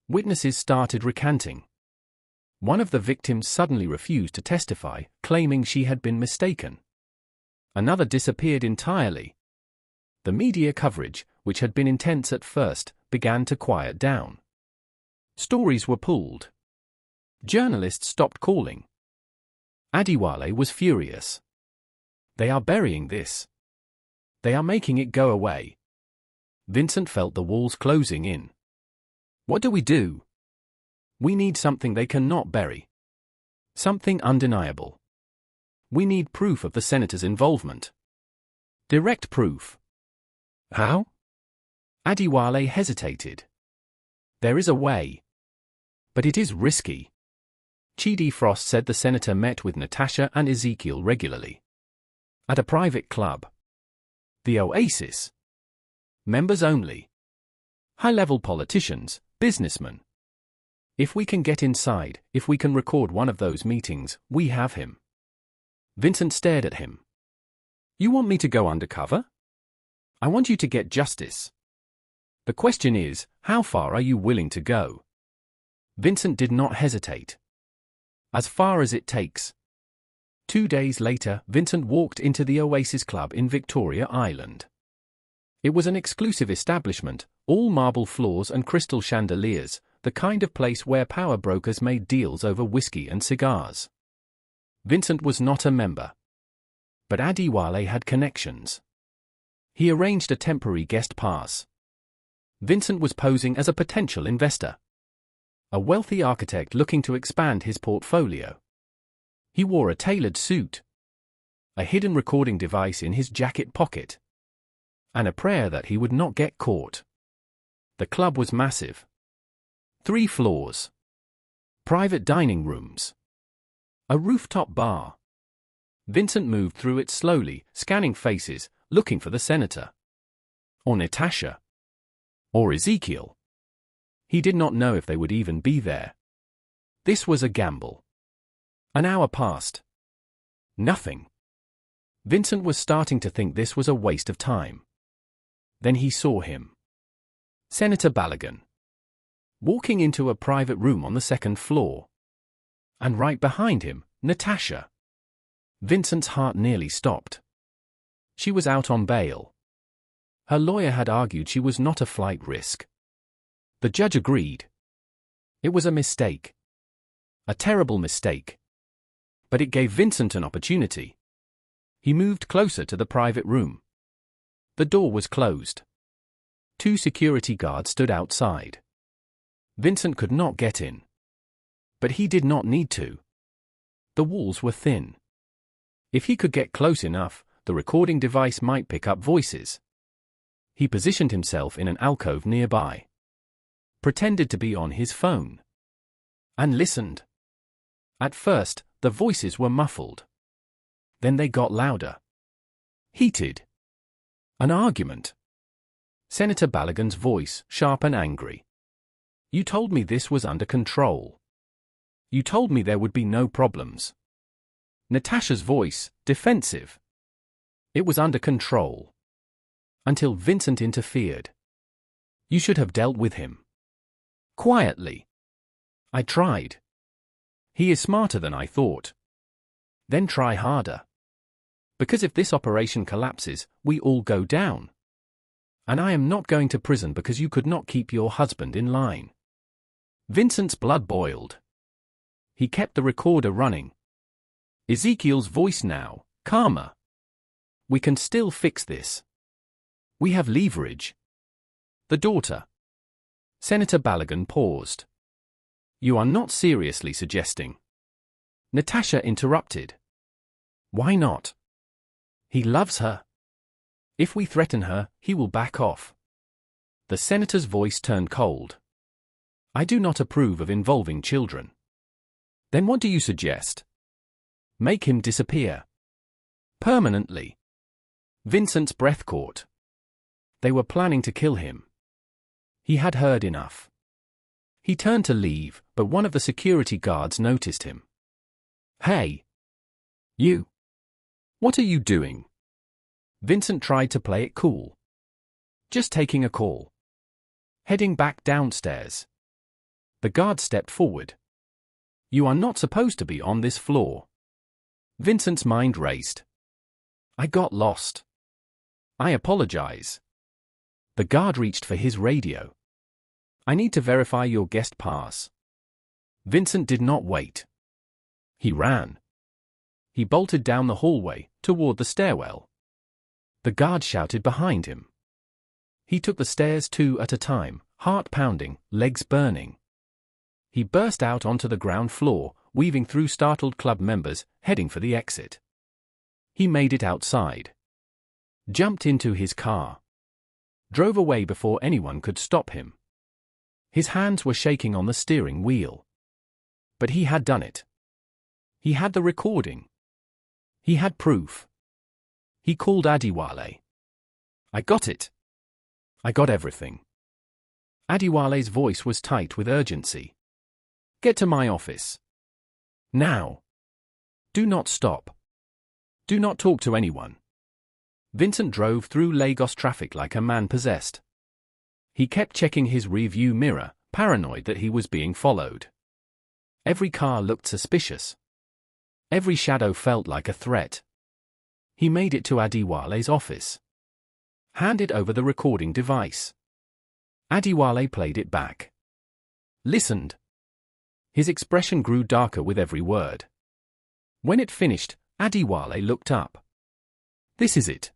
Witnesses started recanting. One of the victims suddenly refused to testify, claiming she had been mistaken. Another disappeared entirely. The media coverage, which had been intense at first, began to quiet down. Stories were pulled. Journalists stopped calling. Adiwale was furious. They are burying this. They are making it go away. Vincent felt the walls closing in. What do we do? We need something they cannot bury. Something undeniable. We need proof of the senator's involvement. Direct proof. How? Adiwale hesitated. There is a way. But it is risky. Chidi Frost said the senator met with Natasha and Ezekiel regularly. At a private club. The Oasis. Members only. High-level politicians, businessmen. If we can get inside, if we can record one of those meetings, we have him. Vincent stared at him. You want me to go undercover? I want you to get justice. The question is, how far are you willing to go? Vincent did not hesitate. As far as it takes. 2 days later, Vincent walked into the Oasis Club in Victoria Island. It was an exclusive establishment, all marble floors and crystal chandeliers, the kind of place where power brokers made deals over whiskey and cigars. Vincent was not a member. But Adiwale had connections. He arranged a temporary guest pass. Vincent was posing as a potential investor. A wealthy architect looking to expand his portfolio. He wore a tailored suit. A hidden recording device in his jacket pocket. And a prayer that he would not get caught. The club was massive. 3 floors. Private dining rooms. A rooftop bar. Vincent moved through it slowly, scanning faces, looking for the senator. Or Natasha. Or Ezekiel. He did not know if they would even be there. This was a gamble. An hour passed. Nothing. Vincent was starting to think this was a waste of time. Then he saw him. Senator Balogun. Walking into a private room on the 2nd floor. And right behind him, Natasha. Vincent's heart nearly stopped. She was out on bail. Her lawyer had argued she was not a flight risk. The judge agreed. It was a mistake. A terrible mistake. But it gave Vincent an opportunity. He moved closer to the private room. The door was closed. 2 security guards stood outside. Vincent could not get in. But he did not need to. The walls were thin. If he could get close enough, the recording device might pick up voices. He positioned himself in an alcove nearby. Pretended to be on his phone. And listened. At first, the voices were muffled. Then they got louder. Heated. An argument. Senator Balogun's voice, sharp and angry. You told me this was under control. You told me there would be no problems. Natasha's voice, defensive. It was under control. Until Vincent interfered. You should have dealt with him. Quietly. I tried. He is smarter than I thought. Then try harder. Because if this operation collapses, we all go down. And I am not going to prison because you could not keep your husband in line. Vincent's blood boiled. He kept the recorder running. Ezekiel's voice now, calmer. We can still fix this. We have leverage. The daughter. Senator Balogun paused. You are not seriously suggesting. Natasha interrupted. Why not? He loves her. If we threaten her, he will back off. The senator's voice turned cold. I do not approve of involving children. Then what do you suggest? Make him disappear. Permanently. Vincent's breath caught. They were planning to kill him. He had heard enough. He turned to leave, but one of the security guards noticed him. Hey! You! What are you doing? Vincent tried to play it cool. Just taking a call. Heading back downstairs. The guard stepped forward. You are not supposed to be on this floor. Vincent's mind raced. I got lost. I apologize. The guard reached for his radio. I need to verify your guest pass. Vincent did not wait. He ran. He bolted down the hallway, toward the stairwell. The guard shouted behind him. He took the stairs 2 at a time, heart pounding, legs burning. He burst out onto the ground floor, weaving through startled club members, heading for the exit. He made it outside. Jumped into his car. Drove away before anyone could stop him. His hands were shaking on the steering wheel. But he had done it. He had the recording. He had proof. He called Adiwale. I got it. I got everything. Adiwale's voice was tight with urgency. Get to my office. Now. Do not stop. Do not talk to anyone. Vincent drove through Lagos traffic like a man possessed. He kept checking his rearview mirror, paranoid that he was being followed. Every car looked suspicious. Every shadow felt like a threat. He made it to Adiwale's office. Handed over the recording device. Adiwale played it back. Listened. His expression grew darker with every word. When it finished, Adiwale looked up. This is it.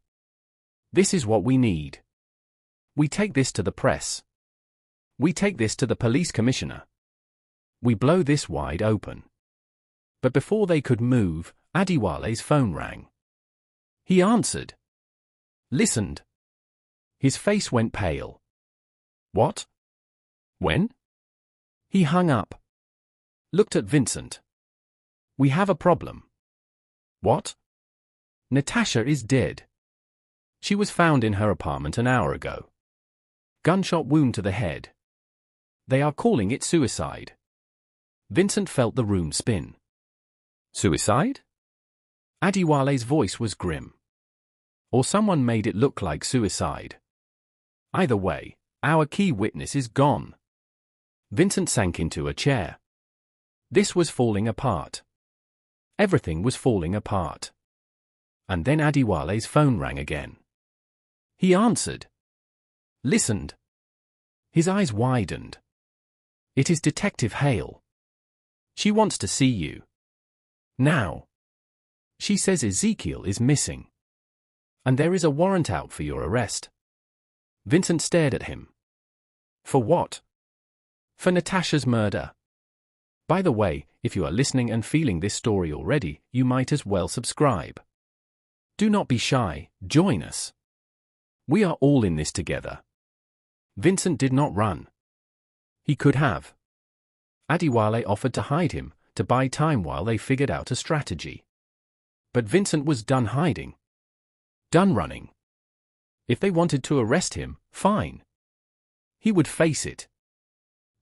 This is what we need. We take this to the press. We take this to the police commissioner. We blow this wide open. But before they could move, Adiwale's phone rang. He answered. Listened. His face went pale. What? When? He hung up. Looked at Vincent. We have a problem. What? Natasha is dead. She was found in her apartment an hour ago. Gunshot wound to the head. They are calling it suicide. Vincent felt the room spin. Suicide? Adiwale's voice was grim. Or someone made it look like suicide. Either way, our key witness is gone. Vincent sank into a chair. This was falling apart. Everything was falling apart. And then Adiwale's phone rang again. He answered. Listened. His eyes widened. It is Detective Hale. She wants to see you. Now. She says Ezekiel is missing. And there is a warrant out for your arrest. Vincent stared at him. For what? For Natasha's murder. By the way, if you are listening and feeling this story already, you might as well subscribe. Do not be shy, join us. We are all in this together. Vincent did not run. He could have. Adiwale offered to hide him, to buy time while they figured out a strategy. But Vincent was done hiding. Done running. If they wanted to arrest him, fine. He would face it.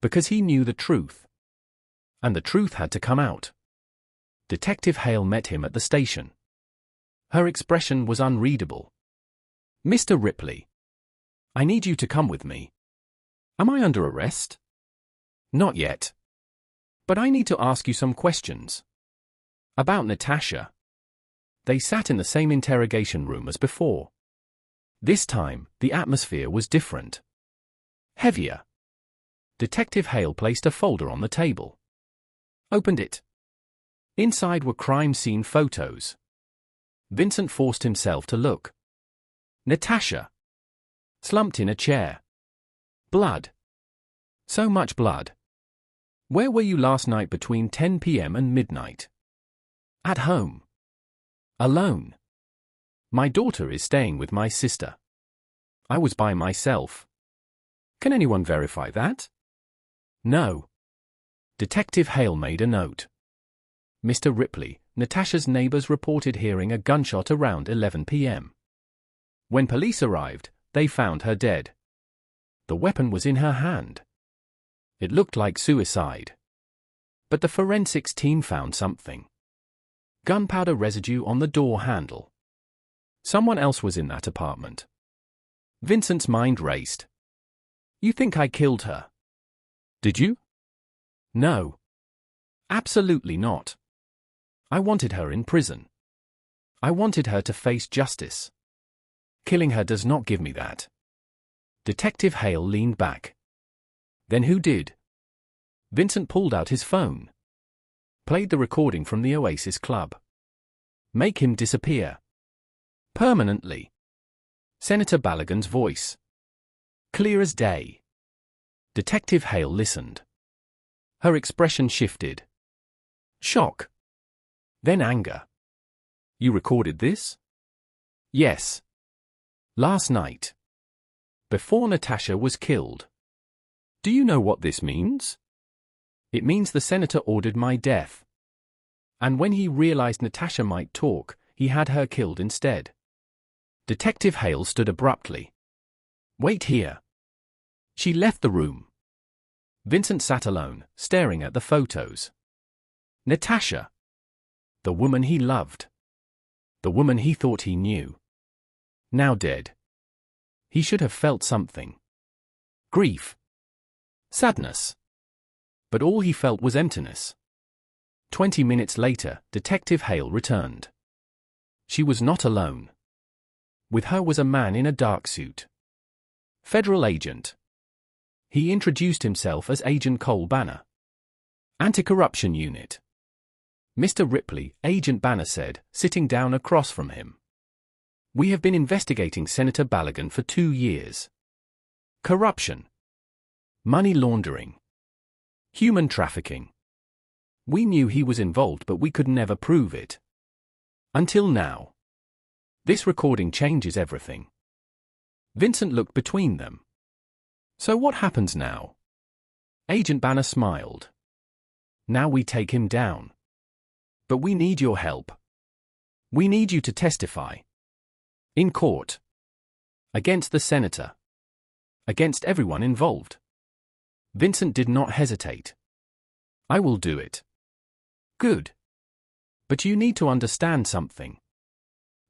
Because he knew the truth. And the truth had to come out. Detective Hale met him at the station. Her expression was unreadable. Mr. Ripley. I need you to come with me. Am I under arrest? Not yet. But I need to ask you some questions. About Natasha. They sat in the same interrogation room as before. This time, the atmosphere was different. Heavier. Detective Hale placed a folder on the table. Opened it. Inside were crime scene photos. Vincent forced himself to look. Natasha. Slumped in a chair. Blood. So much blood. Where were you last night between 10 p.m. and midnight? At home. Alone. My daughter is staying with my sister. I was by myself. Can anyone verify that? No. Detective Hale made a note. Mr. Ripley, Natasha's neighbors reported hearing a gunshot around 11 p.m. When police arrived, they found her dead. The weapon was in her hand. It looked like suicide. But the forensics team found something. Gunpowder residue on the door handle. Someone else was in that apartment. Vincent's mind raced. You think I killed her? Did you? No. Absolutely not. I wanted her in prison. I wanted her to face justice. Killing her does not give me that. Detective Hale leaned back. Then who did? Vincent pulled out his phone. Played the recording from the Oasis Club. Make him disappear. Permanently. Senator Balogun's voice. Clear as day. Detective Hale listened. Her expression shifted. Shock. Then anger. You recorded this? Yes. Last night. Before Natasha was killed. Do you know what this means? It means the senator ordered my death. And when he realized Natasha might talk, he had her killed instead. Detective Hale stood abruptly. Wait here. She left the room. Vincent sat alone, staring at the photos. Natasha. The woman he loved. The woman he thought he knew. Now dead. He should have felt something. Grief. Sadness. But all he felt was emptiness. 20 minutes later, Detective Hale returned. She was not alone. With her was a man in a dark suit. Federal agent. He introduced himself as Agent Cole Banner. Anti-Corruption Unit. Mr. Ripley, Agent Banner said, sitting down across from him. We have been investigating Senator Balogun for 2 years. Corruption. Money laundering. Human trafficking. We knew he was involved, but we could never prove it. Until now. This recording changes everything. Vincent looked between them. So what happens now? Agent Banner smiled. Now we take him down. But we need your help. We need you to testify. In court. Against the senator. Against everyone involved. Vincent did not hesitate. I will do it. Good. But you need to understand something.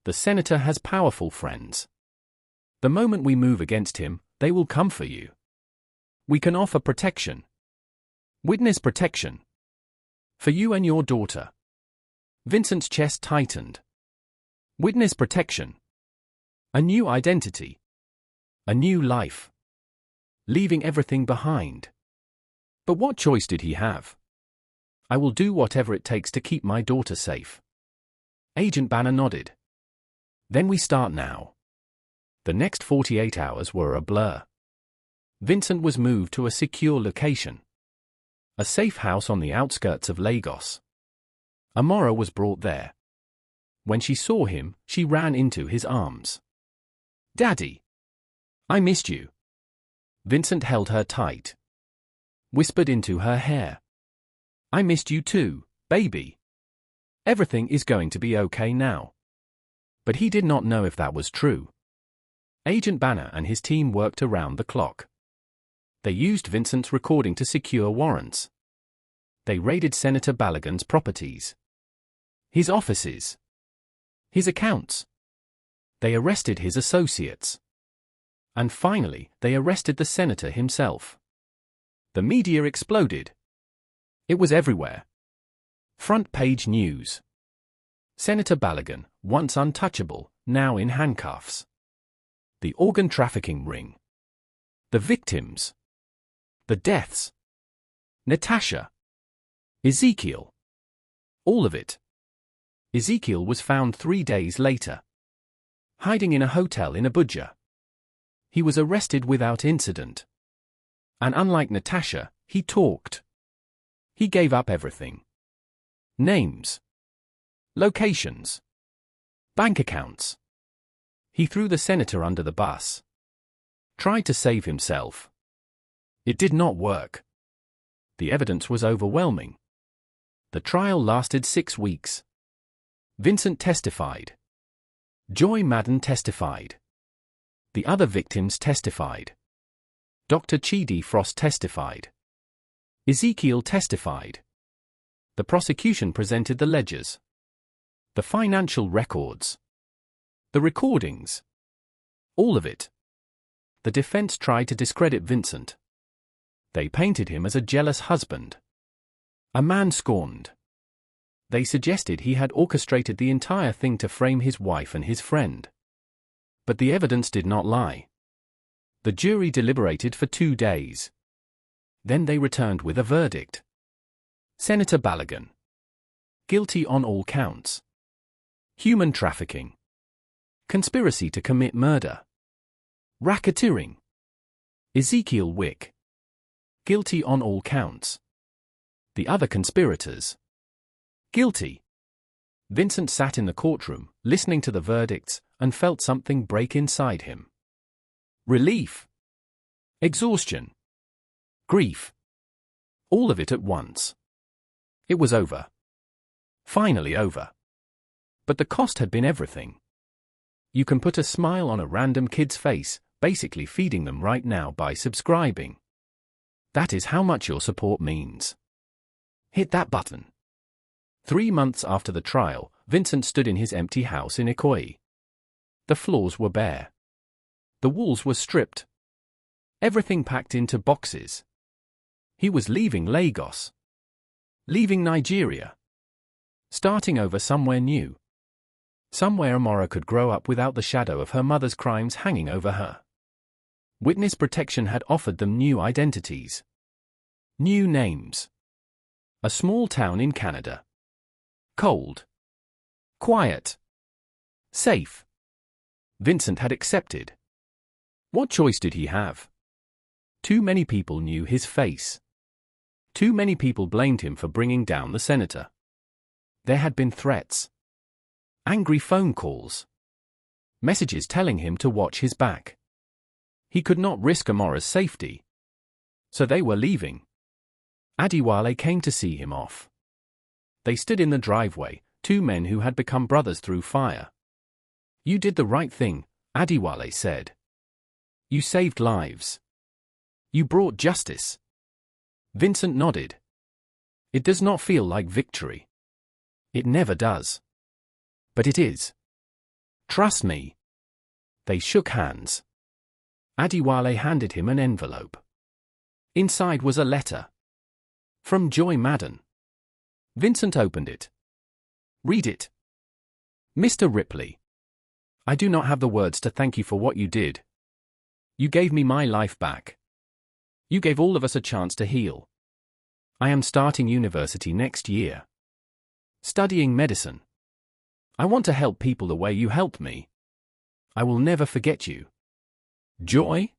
The senator has powerful friends. The moment we move against him, they will come for you. We can offer protection. Witness protection. For you and your daughter. Vincent's chest tightened. Witness protection. A new identity. A new life. Leaving everything behind. But what choice did he have? I will do whatever it takes to keep my daughter safe. Agent Banner nodded. Then we start now. The next 48 hours were a blur. Vincent was moved to a secure location. A safe house on the outskirts of Lagos. Amora was brought there. When she saw him, she ran into his arms. Daddy! I missed you. Vincent held her tight. Whispered into her hair. I missed you too, baby. Everything is going to be okay now. But he did not know if that was true. Agent Banner and his team worked around the clock. They used Vincent's recording to secure warrants. They raided Senator Balogun's properties. His offices. His accounts. They arrested his associates. And finally, they arrested the senator himself. The media exploded. It was everywhere. Front page news. Senator Balogun, once untouchable, now in handcuffs. The organ trafficking ring. The victims. The deaths. Natasha. Ezekiel. All of it. Ezekiel was found 3 days later. Hiding in a hotel in Abuja. He was arrested without incident. And unlike Natasha, he talked. He gave up everything. Names. Locations. Bank accounts. He threw the senator under the bus. Tried to save himself. It did not work. The evidence was overwhelming. The trial lasted 6 weeks. Vincent testified. Joy Madden testified. The other victims testified. Dr. Chidi Frost testified. Ezekiel testified. The prosecution presented the ledgers, the financial records, the recordings. All of it. The defense tried to discredit Vincent. They painted him as a jealous husband, a man scorned. They suggested he had orchestrated the entire thing to frame his wife and his friend. But the evidence did not lie. The jury deliberated for 2 days. Then they returned with a verdict. Senator Balogun. Guilty on all counts. Human trafficking. Conspiracy to commit murder. Racketeering. Ezekiel Wick. Guilty on all counts. The other conspirators. Guilty. Vincent sat in the courtroom, listening to the verdicts, and felt something break inside him. Relief. Exhaustion. Grief. All of it at once. It was over. Finally over. But the cost had been everything. You can put a smile on a random kid's face, basically feeding them right now by subscribing. That is how much your support means. Hit that button. 3 months after the trial, Vincent stood in his empty house in Ikoyi. The floors were bare. The walls were stripped. Everything packed into boxes. He was leaving Lagos. Leaving Nigeria. Starting over somewhere new. Somewhere Amora could grow up without the shadow of her mother's crimes hanging over her. Witness protection had offered them new identities. New names. A small town in Canada. Cold. Quiet. Safe. Vincent had accepted. What choice did he have? Too many people knew his face. Too many people blamed him for bringing down the senator. There had been threats. Angry phone calls. Messages telling him to watch his back. He could not risk Amora's safety. So they were leaving. Adiwale came to see him off. They stood in the driveway, 2 men who had become brothers through fire. You did the right thing, Adiwale said. You saved lives. You brought justice. Vincent nodded. It does not feel like victory. It never does. But it is. Trust me. They shook hands. Adiwale handed him an envelope. Inside was a letter. From Joy Madden. Vincent opened it. Read it. Mr. Ripley. I do not have the words to thank you for what you did. You gave me my life back. You gave all of us a chance to heal. I am starting university next year. Studying medicine. I want to help people the way you helped me. I will never forget you. Joy?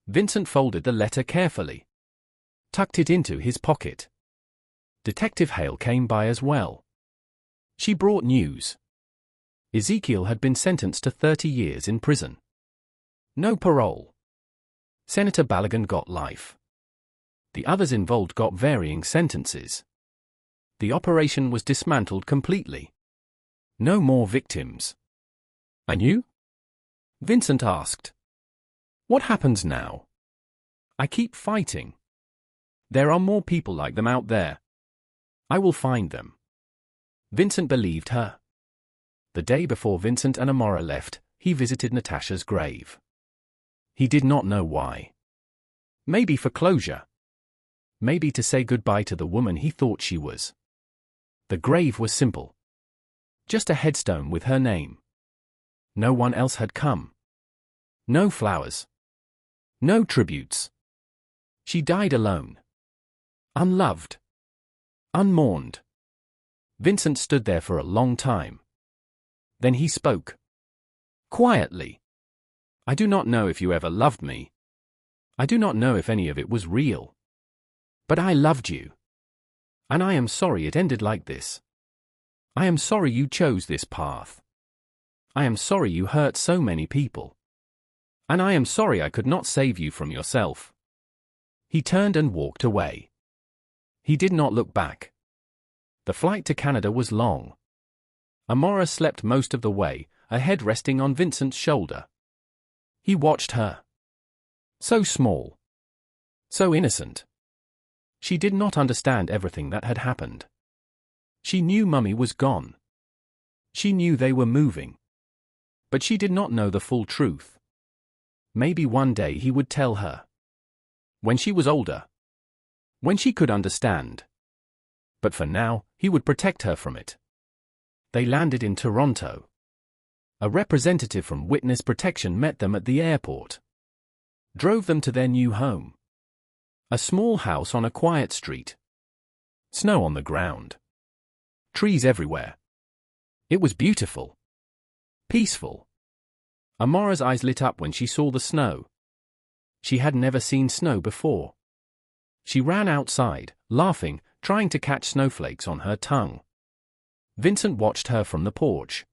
Vincent folded the letter carefully. Tucked it into his pocket. Detective Hale came by as well. She brought news. Ezekiel had been sentenced to 30 years in prison. No parole. Senator Balogun got life. The others involved got varying sentences. The operation was dismantled completely. No more victims. And you? Vincent asked. What happens now? I keep fighting. There are more people like them out there. I will find them. Vincent believed her. The day before Vincent and Amora left, he visited Natasha's grave. He did not know why. Maybe for closure. Maybe to say goodbye to the woman he thought she was. The grave was simple. Just a headstone with her name. No one else had come. No flowers. No tributes. She died alone. Unloved. Unmourned. Vincent stood there for a long time. Then he spoke. Quietly. I do not know if you ever loved me. I do not know if any of it was real. But I loved you. And I am sorry it ended like this. I am sorry you chose this path. I am sorry you hurt so many people. And I am sorry I could not save you from yourself." He turned and walked away. He did not look back. The flight to Canada was long. Amora slept most of the way, her head resting on Vincent's shoulder. He watched her. So small. So innocent. She did not understand everything that had happened. She knew Mummy was gone. She knew they were moving. But she did not know the full truth. Maybe one day he would tell her. When she was older. When she could understand. But for now, he would protect her from it. They landed in Toronto. A representative from Witness Protection met them at the airport. Drove them to their new home. A small house on a quiet street. Snow on the ground. Trees everywhere. It was beautiful. Peaceful. Amora's eyes lit up when she saw the snow. She had never seen snow before. She ran outside, laughing, trying to catch snowflakes on her tongue. Vincent watched her from the porch.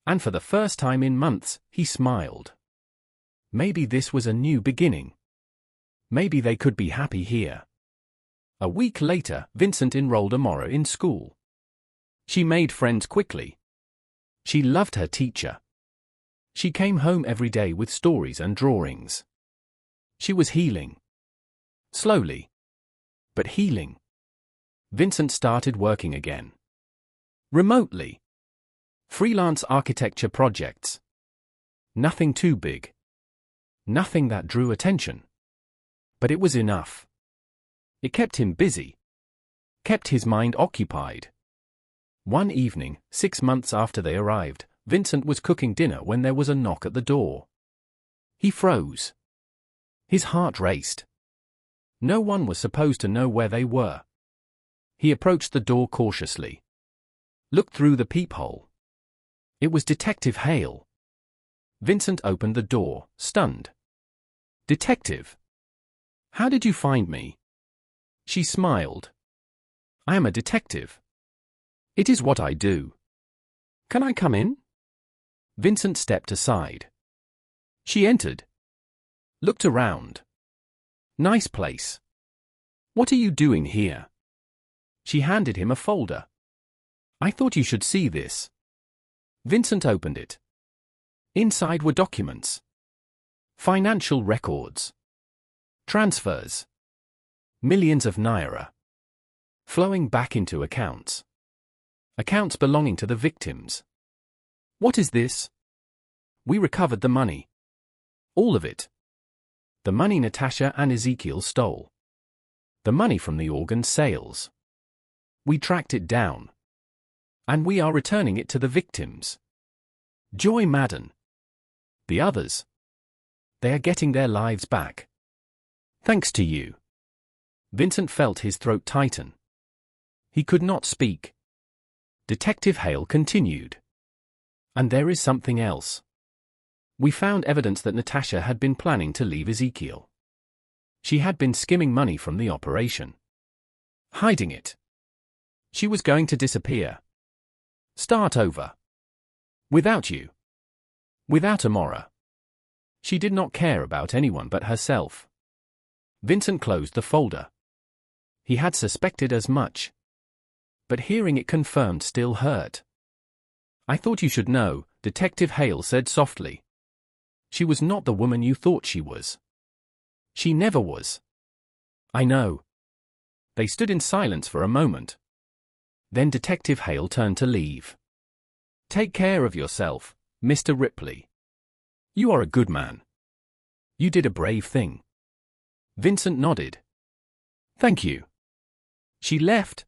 And for the first time in months, he smiled. Maybe this was a new beginning. Maybe they could be happy here. A week later, Vincent enrolled Amora in school. She made friends quickly. She loved her teacher. She came home every day with stories and drawings. She was healing. Slowly. But healing. Vincent started working again. Remotely. Freelance architecture projects. Nothing too big. Nothing that drew attention. But it was enough. It kept him busy. Kept his mind occupied. One evening, 6 months after they arrived, Vincent was cooking dinner when there was a knock at the door. He froze. His heart raced. No one was supposed to know where they were. He approached the door cautiously. Looked through the peephole. It was Detective Hale. Vincent opened the door, stunned. "Detective? How did you find me?" She smiled. "I am a detective. It is what I do. Can I come in?" Vincent stepped aside. She entered. Looked around. "Nice place. What are you doing here?" She handed him a folder. "I thought you should see this." Vincent opened it. Inside were documents. Financial records. Transfers. Millions of naira. Flowing back into accounts. Accounts belonging to the victims. "What is this?" "We recovered the money. All of it. The money Natasha and Ezekiel stole. The money from the organ sales. We tracked it down. And we are returning it to the victims. Joy Madden. The others. They are getting their lives back. Thanks to you." Vincent felt his throat tighten. He could not speak. Detective Hale continued. "And there is something else. We found evidence that Natasha had been planning to leave Ezekiel. She had been skimming money from the operation. Hiding it. She was going to disappear. Start over. Without you. Without Amora. She did not care about anyone but herself." Vincent closed the folder. He had suspected as much. But hearing it confirmed still hurt. "I thought you should know," Detective Hale said softly. "She was not the woman you thought she was. She never was." "I know." They stood in silence for a moment. Then Detective Hale turned to leave. "Take care of yourself, Mr. Ripley. You are a good man. You did a brave thing." Vincent nodded. "Thank you." She left.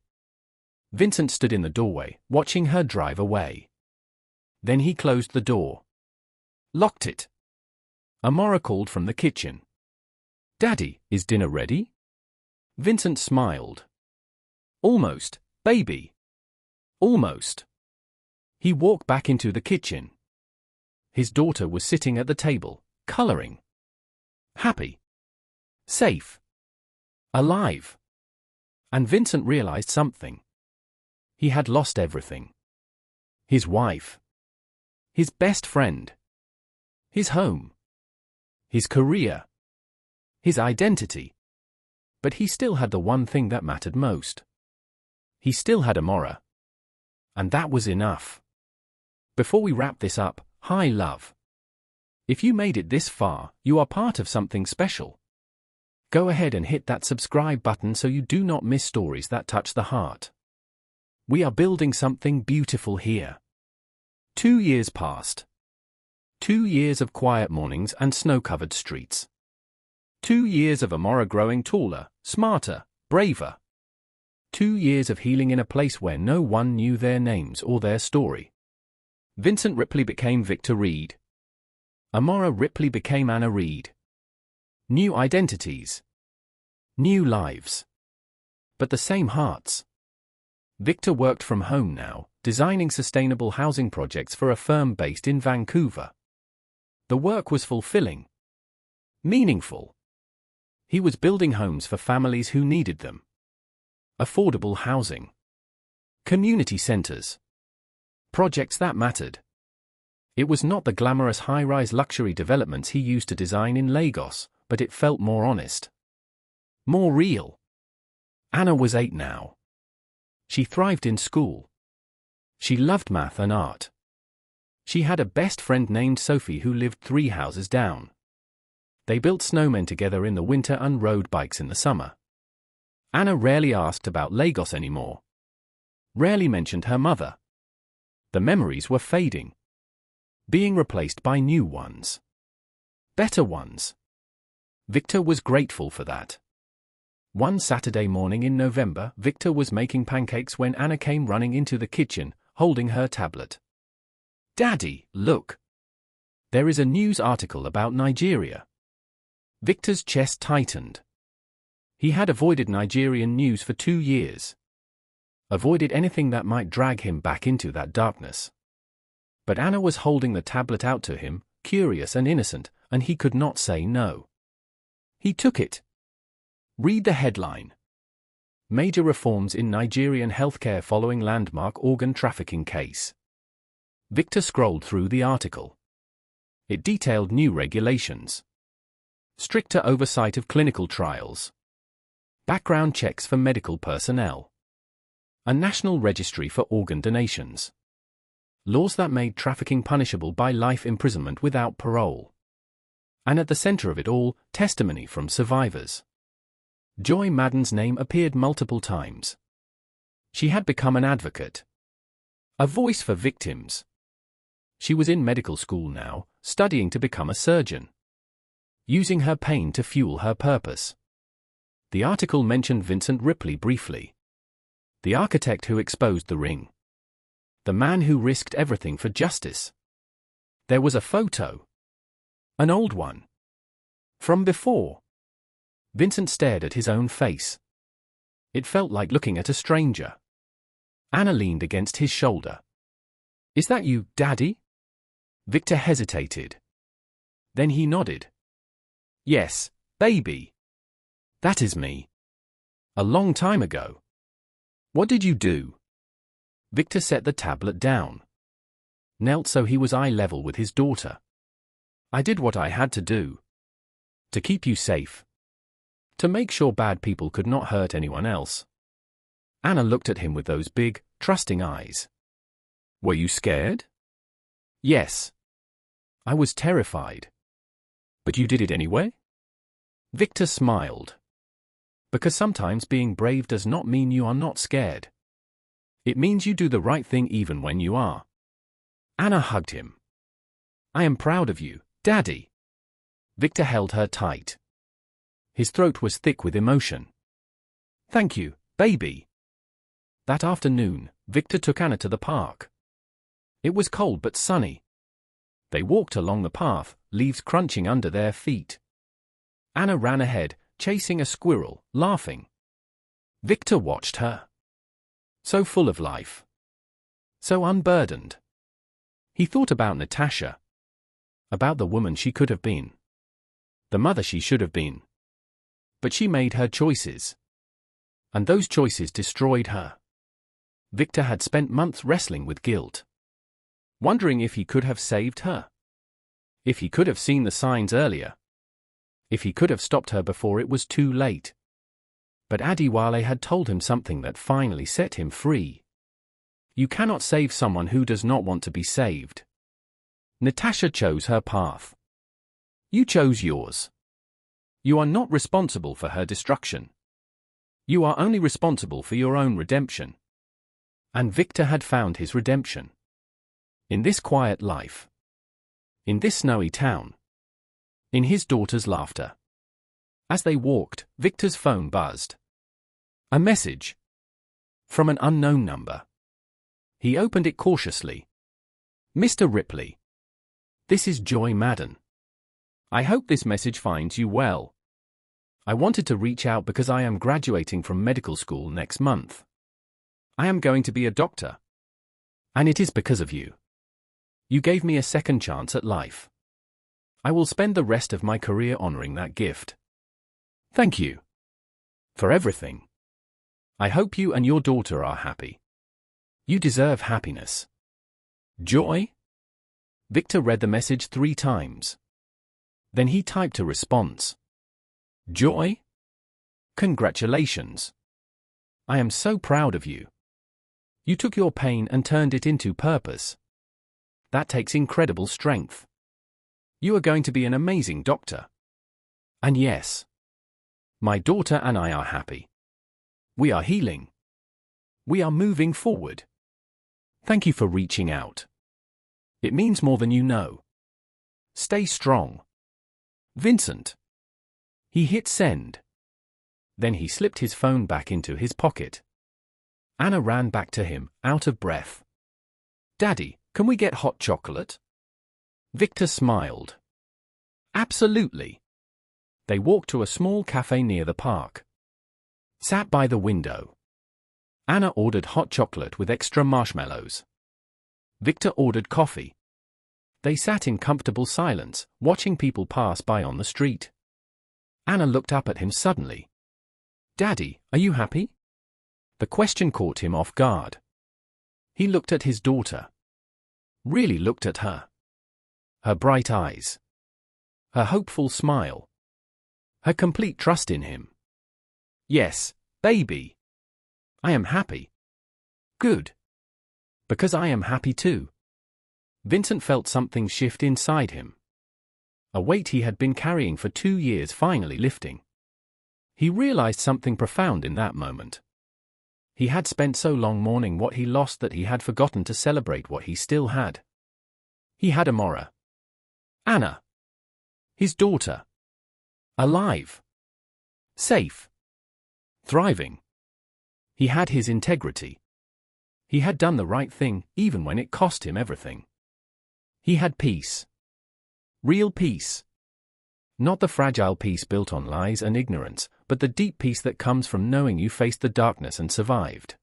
Vincent stood in the doorway, watching her drive away. Then he closed the door. Locked it. Amora called from the kitchen. "Daddy, is dinner ready?" Vincent smiled. "Almost, baby. Almost." He walked back into the kitchen. His daughter was sitting at the table, coloring. Happy. Safe. Alive. And Vincent realized something. He had lost everything. His wife. his best friend, his home, his career, his identity. But he still had the one thing that mattered most. He still had Amora. And that was enough. Before we wrap this up, hi love. If you made it this far, you are part of something special. Go ahead and hit that subscribe button so you do not miss stories that touch the heart. We are building something beautiful here. 2 years passed. 2 years of quiet mornings and snow-covered streets. 2 years of Amora growing taller, smarter, braver. 2 years of healing in a place where no one knew their names or their story. Vincent Ripley became Victor Reed. Amora Ripley became Anna Reed. New identities. New lives. But the same hearts. Victor worked from home now, designing sustainable housing projects for a firm based in Vancouver. The work was fulfilling. Meaningful. He was building homes for families who needed them. Affordable housing. Community centers. Projects that mattered. It was not the glamorous high-rise luxury developments he used to design in Lagos, but it felt more honest. More real. Anna was 8 now. She thrived in school. She loved math and art. She had a best friend named Sophie who lived 3 houses down. They built snowmen together in the winter and rode bikes in the summer. Anna rarely asked about Lagos anymore. Rarely mentioned her mother. The memories were fading. Being replaced by new ones. Better ones. Victor was grateful for that. One Saturday morning in November, Victor was making pancakes when Anna came running into the kitchen, holding her tablet. "Daddy, look. There is a news article about Nigeria." Victor's chest tightened. He had avoided Nigerian news for 2 years. Avoided anything that might drag him back into that darkness. But Anna was holding the tablet out to him, curious and innocent, and he could not say no. He took it. Read the headline. Major reforms in Nigerian healthcare following landmark organ trafficking case. Victor scrolled through the article. It detailed new regulations. Stricter oversight of clinical trials. Background checks for medical personnel. A national registry for organ donations. Laws that made trafficking punishable by life imprisonment without parole. And at the center of it all, testimony from survivors. Joy Madden's name appeared multiple times. She had become an advocate. A voice for victims. She was in medical school now, studying to become a surgeon. Using her pain to fuel her purpose. The article mentioned Vincent Ripley briefly. The architect who exposed the ring. The man who risked everything for justice. There was a photo. An old one. From before. Vincent stared at his own face. It felt like looking at a stranger. Anna leaned against his shoulder. "Is that you, Daddy?" Victor hesitated. Then he nodded. "Yes, baby. That is me. A long time ago." "What did you do?" Victor set the tablet down. Knelt so he was eye level with his daughter. "I did what I had to do. To keep you safe. To make sure bad people could not hurt anyone else." Anna looked at him with those big, trusting eyes. "Were you scared?" "Yes. I was terrified." "But you did it anyway?" Victor smiled. Because sometimes being brave does not mean you are not scared. It means you do the right thing even when you are. Anna hugged him. "I am proud of you, Daddy." Victor held her tight. His throat was thick with emotion. "Thank you, baby." That afternoon, Victor took Anna to the park. It was cold but sunny. They walked along the path, leaves crunching under their feet. Anna ran ahead, chasing a squirrel, laughing. Victor watched her. So full of life. So unburdened. He thought about Natasha. About the woman she could have been. The mother she should have been. But she made her choices. And those choices destroyed her. Victor had spent months wrestling with guilt. wondering if he could have saved her. If he could have seen the signs earlier. If he could have stopped her before it was too late. But Adewale had told him something that finally set him free. You cannot save someone who does not want to be saved. Natasha chose her path. You chose yours. You are not responsible for her destruction. You are only responsible for your own redemption. And Victor had found his redemption. In this quiet life. In this snowy town. In his daughter's laughter. As they walked, Victor's phone buzzed. A message. From an unknown number. He opened it cautiously. Mr. Ripley. This is Joy Madden. I hope this message finds you well. I wanted to reach out because I am graduating from medical school next month. I am going to be a doctor. And it is because of you. You gave me a second chance at life. I will spend the rest of my career honoring that gift. Thank you. For everything. I hope you and your daughter are happy. You deserve happiness. Joy? Victor read the message 3 times. Then he typed a response. Joy? Congratulations. I am so proud of you. You took your pain and turned it into purpose. That takes incredible strength. You are going to be an amazing doctor. And yes, my daughter and I are happy. We are healing. We are moving forward. Thank you for reaching out. It means more than you know. Stay strong. Vincent. He hit send. Then he slipped his phone back into his pocket. Anna ran back to him, out of breath. Daddy, can we get hot chocolate? Victor smiled. Absolutely. They walked to a small cafe near the park. Sat by the window. Anna ordered hot chocolate with extra marshmallows. Victor ordered coffee. They sat in comfortable silence, watching people pass by on the street. Anna looked up at him suddenly. Daddy, are you happy? The question caught him off guard. He looked at his daughter. Really looked at her. Her bright eyes. Her hopeful smile. Her complete trust in him. Yes, baby. I am happy. Good. Because I am happy too. Vincent felt something shift inside him. A weight he had been carrying for 2 years finally lifting. He realized something profound in that moment. He had spent so long mourning what he lost that he had forgotten to celebrate what he still had. He had Amora. Anna. His daughter. Alive. Safe. Thriving. He had his integrity. He had done the right thing, even when it cost him everything. He had peace. Real peace. Not the fragile peace built on lies and ignorance, but the deep peace that comes from knowing you faced the darkness and survived.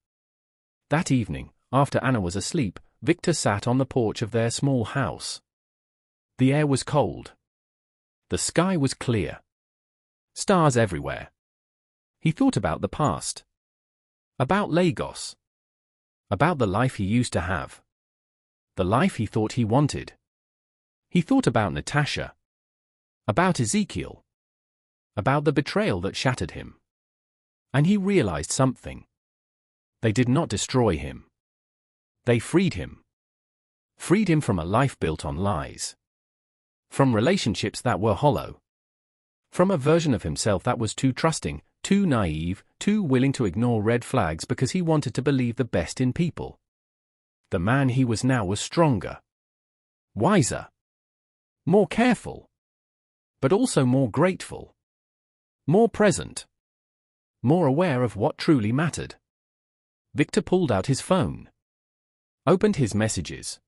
That evening, after Anna was asleep, Victor sat on the porch of their small house. The air was cold. The sky was clear. Stars everywhere. He thought about the past. About Lagos. About the life he used to have. The life he thought he wanted. He thought about Natasha. About Ezekiel. About the betrayal that shattered him. And he realized something. They did not destroy him. They freed him. Freed him from a life built on lies. From relationships that were hollow. From a version of himself that was too trusting, too naive, too willing to ignore red flags because he wanted to believe the best in people. The man he was now was stronger. Wiser. More careful. But also more grateful. More present. More aware of what truly mattered. Victor pulled out his phone. Opened his messages.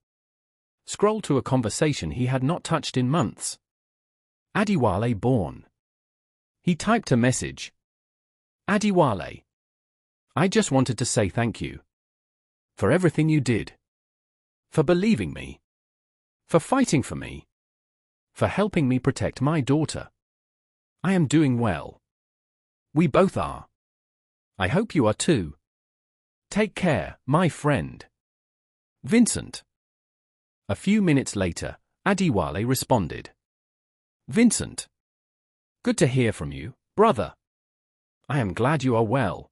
Scrolled to a conversation he had not touched in months. Adewale born. He typed a message. Adewale. I just wanted to say thank you. For everything you did. For believing me. For fighting for me. For helping me protect my daughter. I am doing well. We both are. I hope you are too. Take care, my friend. Vincent. A few minutes later, Adiwale responded. Vincent. Good to hear from you, brother. I am glad you are well.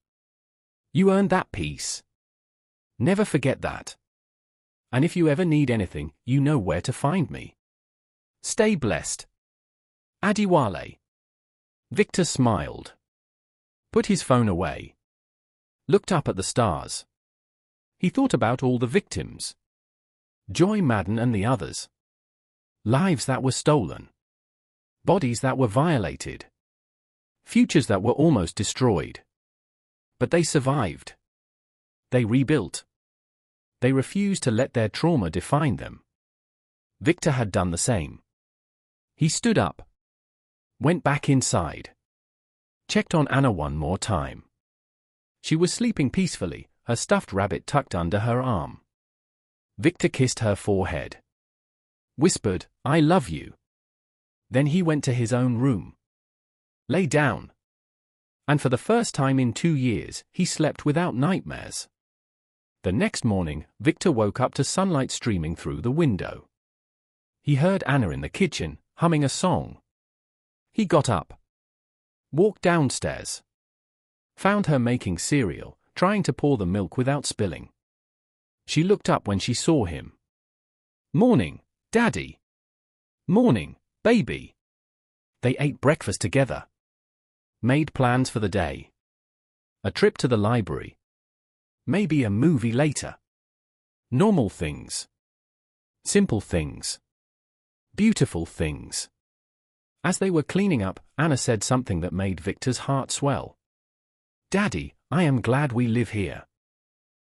You earned that peace. Never forget that. And if you ever need anything, you know where to find me. Stay blessed. Adiwale. Victor smiled. Put his phone away. Looked up at the stars. He thought about all the victims. Joy Madden and the others. Lives that were stolen. Bodies that were violated. Futures that were almost destroyed. But they survived. They rebuilt. They refused to let their trauma define them. Victor had done the same. He stood up. Went back inside. Checked on Anna one more time. She was sleeping peacefully, her stuffed rabbit tucked under her arm. Victor kissed her forehead. Whispered, "I love you." Then he went to his own room. Lay down. And for the first time in 2 years, he slept without nightmares. The next morning, Victor woke up to sunlight streaming through the window. He heard Anna in the kitchen, humming a song. He got up. Walked downstairs. Found her making cereal, trying to pour the milk without spilling. She looked up when she saw him. "Morning, Daddy." "Morning, baby." They ate breakfast together. Made plans for the day. A trip to the library. Maybe a movie later. Normal things. Simple things. Beautiful things. As they were cleaning up, Anna said something that made Victor's heart swell. "Daddy, I am glad we live here.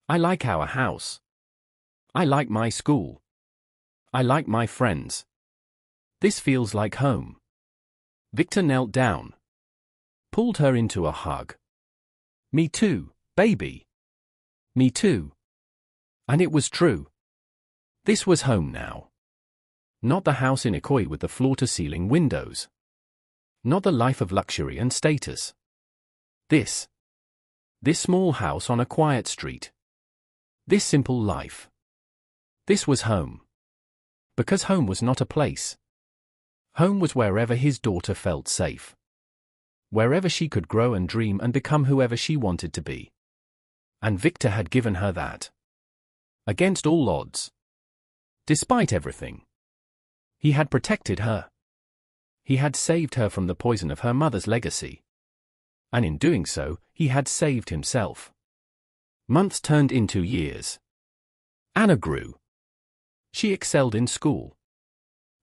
I like our house. I like my school. I like my friends. This feels like home." Victor knelt down. Pulled her into a hug. "Me too, baby. Me too." And it was true. This was home now. Not the house in Ikoyi with the floor-to-ceiling windows. Not the life of luxury and status. This small house on a quiet street. This simple life. This was home. Because home was not a place. Home was wherever his daughter felt safe. Wherever she could grow and dream and become whoever she wanted to be. And Victor had given her that. Against all odds. Despite everything. He had protected her. He had saved her from the poison of her mother's legacy. And in doing so, he had saved himself. Months turned into years. Anna grew. She excelled in school.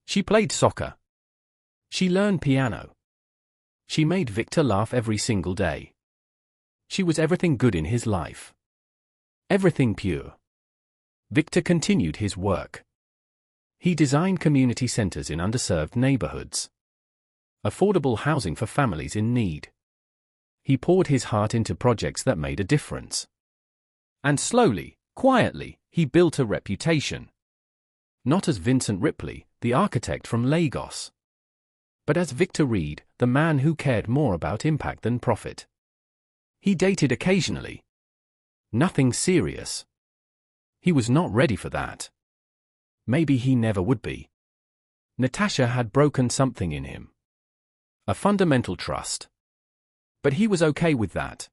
She played soccer. She learned piano. She made Victor laugh every single day. She was everything good in his life. Everything pure. Victor continued his work. He designed community centers in underserved neighborhoods. Affordable housing for families in need. He poured his heart into projects that made a difference. And slowly, quietly, he built a reputation. Not as Vincent Ripley, the architect from Lagos. But as Victor Reed, the man who cared more about impact than profit. He dated occasionally. Nothing serious. He was not ready for that. Maybe he never would be. Natasha had broken something in him. A fundamental trust. But he was okay with that.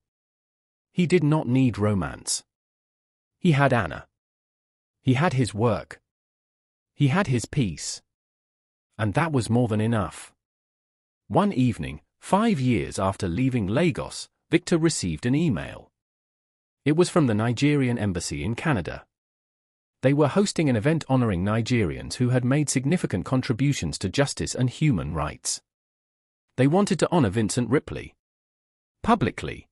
He did not need romance. He had Anna. He had his work. He had his peace. And that was more than enough. One evening, 5 years after leaving Lagos, Victor received an email. It was from the Nigerian embassy in Canada. They were hosting an event honoring Nigerians who had made significant contributions to justice and human rights. They wanted to honor Vincent Ripley. Publicly.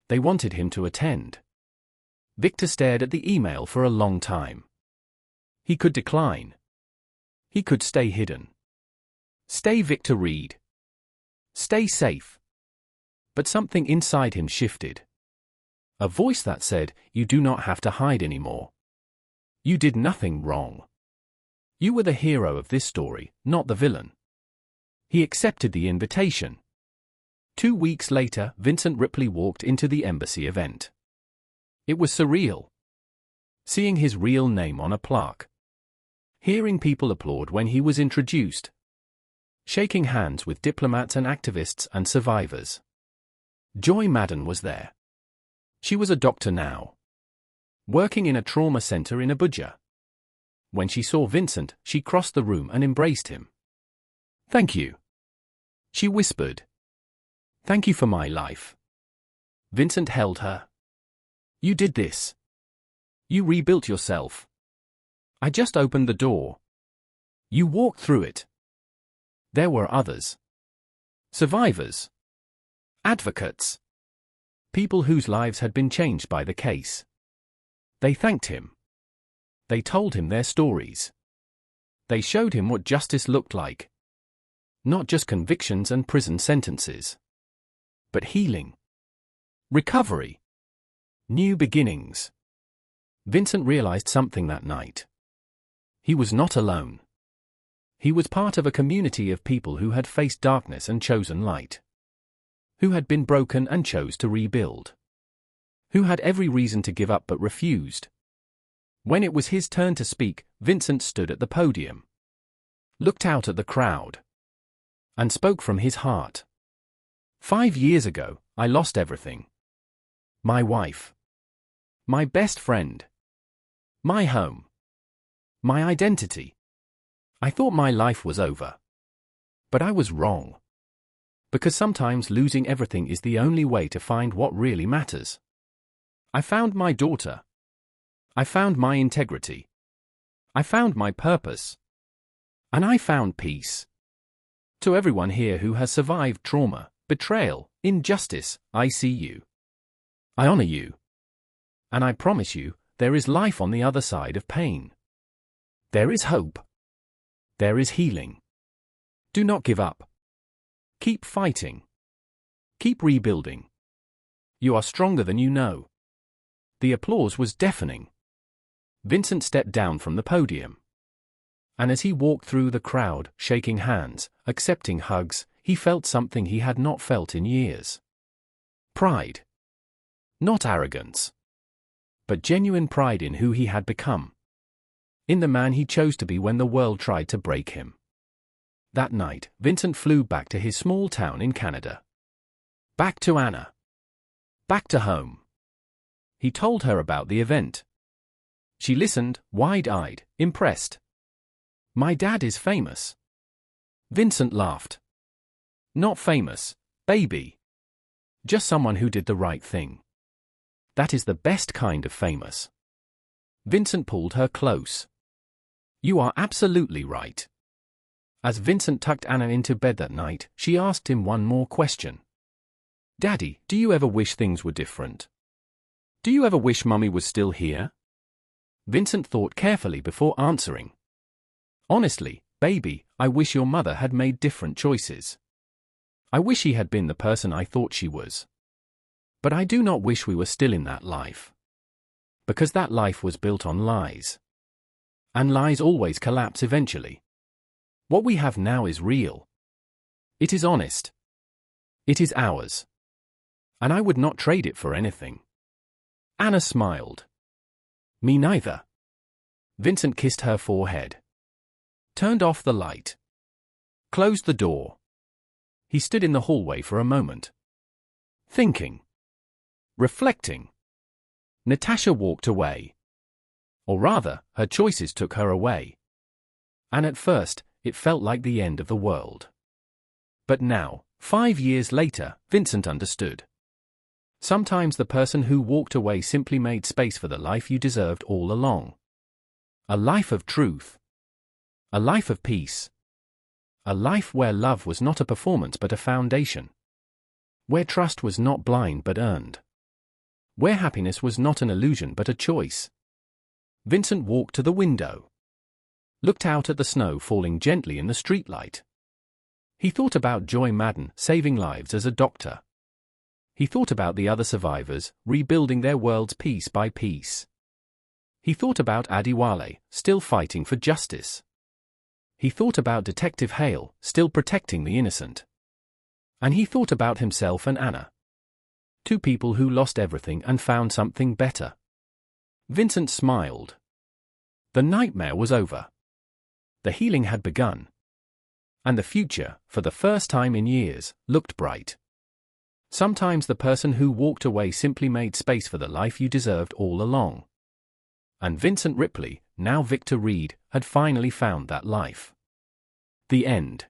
They wanted him to attend. Victor stared at the email for a long time. He could decline. He could stay hidden. Stay Victor Reed. Stay safe. But something inside him shifted. A voice that said, "You do not have to hide anymore. You did nothing wrong. You were the hero of this story, not the villain." He accepted the invitation. 2 weeks later, Vincent Ripley walked into the embassy event. It was surreal. Seeing his real name on a plaque. Hearing people applaud when he was introduced. Shaking hands with diplomats and activists and survivors. Joy Madden was there. She was a doctor now, working in a trauma center in Abuja. When she saw Vincent, she crossed the room and embraced him. "Thank you," she whispered. "Thank you for my life." Vincent held her. "You did this. You rebuilt yourself. I just opened the door. You walked through it." There were others. Survivors. Advocates. People whose lives had been changed by the case. They thanked him. They told him their stories. They showed him what justice looked like. Not just convictions and prison sentences, but healing. Recovery. New beginnings. Vincent realized something that night. He was not alone. He was part of a community of people who had faced darkness and chosen light. Who had been broken and chose to rebuild. Who had every reason to give up but refused. When it was his turn to speak, Vincent stood at the podium, looked out at the crowd, and spoke from his heart. 5 years ago, I lost everything. My wife. My best friend. My home. My identity. I thought my life was over. But I was wrong. Because sometimes losing everything is the only way to find what really matters. I found my daughter. I found my integrity. I found my purpose. And I found peace. To everyone here who has survived trauma, betrayal, injustice, I see you. I honor you. And I promise you, there is life on the other side of pain. There is hope. There is healing. Do not give up. Keep fighting. Keep rebuilding. You are stronger than you know. The applause was deafening. Vincent stepped down from the podium. And as he walked through the crowd, shaking hands, accepting hugs, he felt something he had not felt in years. Pride. Not arrogance. But genuine pride in who he had become. In the man he chose to be when the world tried to break him. That night, Vincent flew back to his small town in Canada. Back to Anna. Back to home. He told her about the event. She listened, wide-eyed, impressed. "My dad is famous." Vincent laughed. "Not famous, baby. Just someone who did the right thing. That is the best kind of famous." Vincent pulled her close. "You are absolutely right." As Vincent tucked Anna into bed that night, she asked him one more question. "Daddy, do you ever wish things were different? Do you ever wish Mummy was still here?" Vincent thought carefully before answering. "Honestly, baby, I wish your mother had made different choices. I wish she had been the person I thought she was. But I do not wish we were still in that life. Because that life was built on lies. And lies always collapse eventually. What we have now is real. It is honest. It is ours. And I would not trade it for anything." Anna smiled. "Me neither." Vincent kissed her forehead. Turned off the light. Closed the door. He stood in the hallway for a moment. Thinking. Reflecting. Natasha walked away. Or rather, her choices took her away. And at first, it felt like the end of the world. But now, 5 years later, Vincent understood. Sometimes the person who walked away simply made space for the life you deserved all along. A life of truth. A life of peace. A life where love was not a performance but a foundation. Where trust was not blind but earned. Where happiness was not an illusion but a choice. Vincent walked to the window. Looked out at the snow falling gently in the streetlight. He thought about Joy Madden saving lives as a doctor. He thought about the other survivors, rebuilding their worlds piece by piece. He thought about Adiwale, still fighting for justice. He thought about Detective Hale, still protecting the innocent. And he thought about himself and Anna. 2 people who lost everything and found something better. Vincent smiled. The nightmare was over. The healing had begun. And the future, for the first time in years, looked bright. Sometimes the person who walked away simply made space for the life you deserved all along. And Vincent Ripley, now Victor Reed, had finally found that life. The end.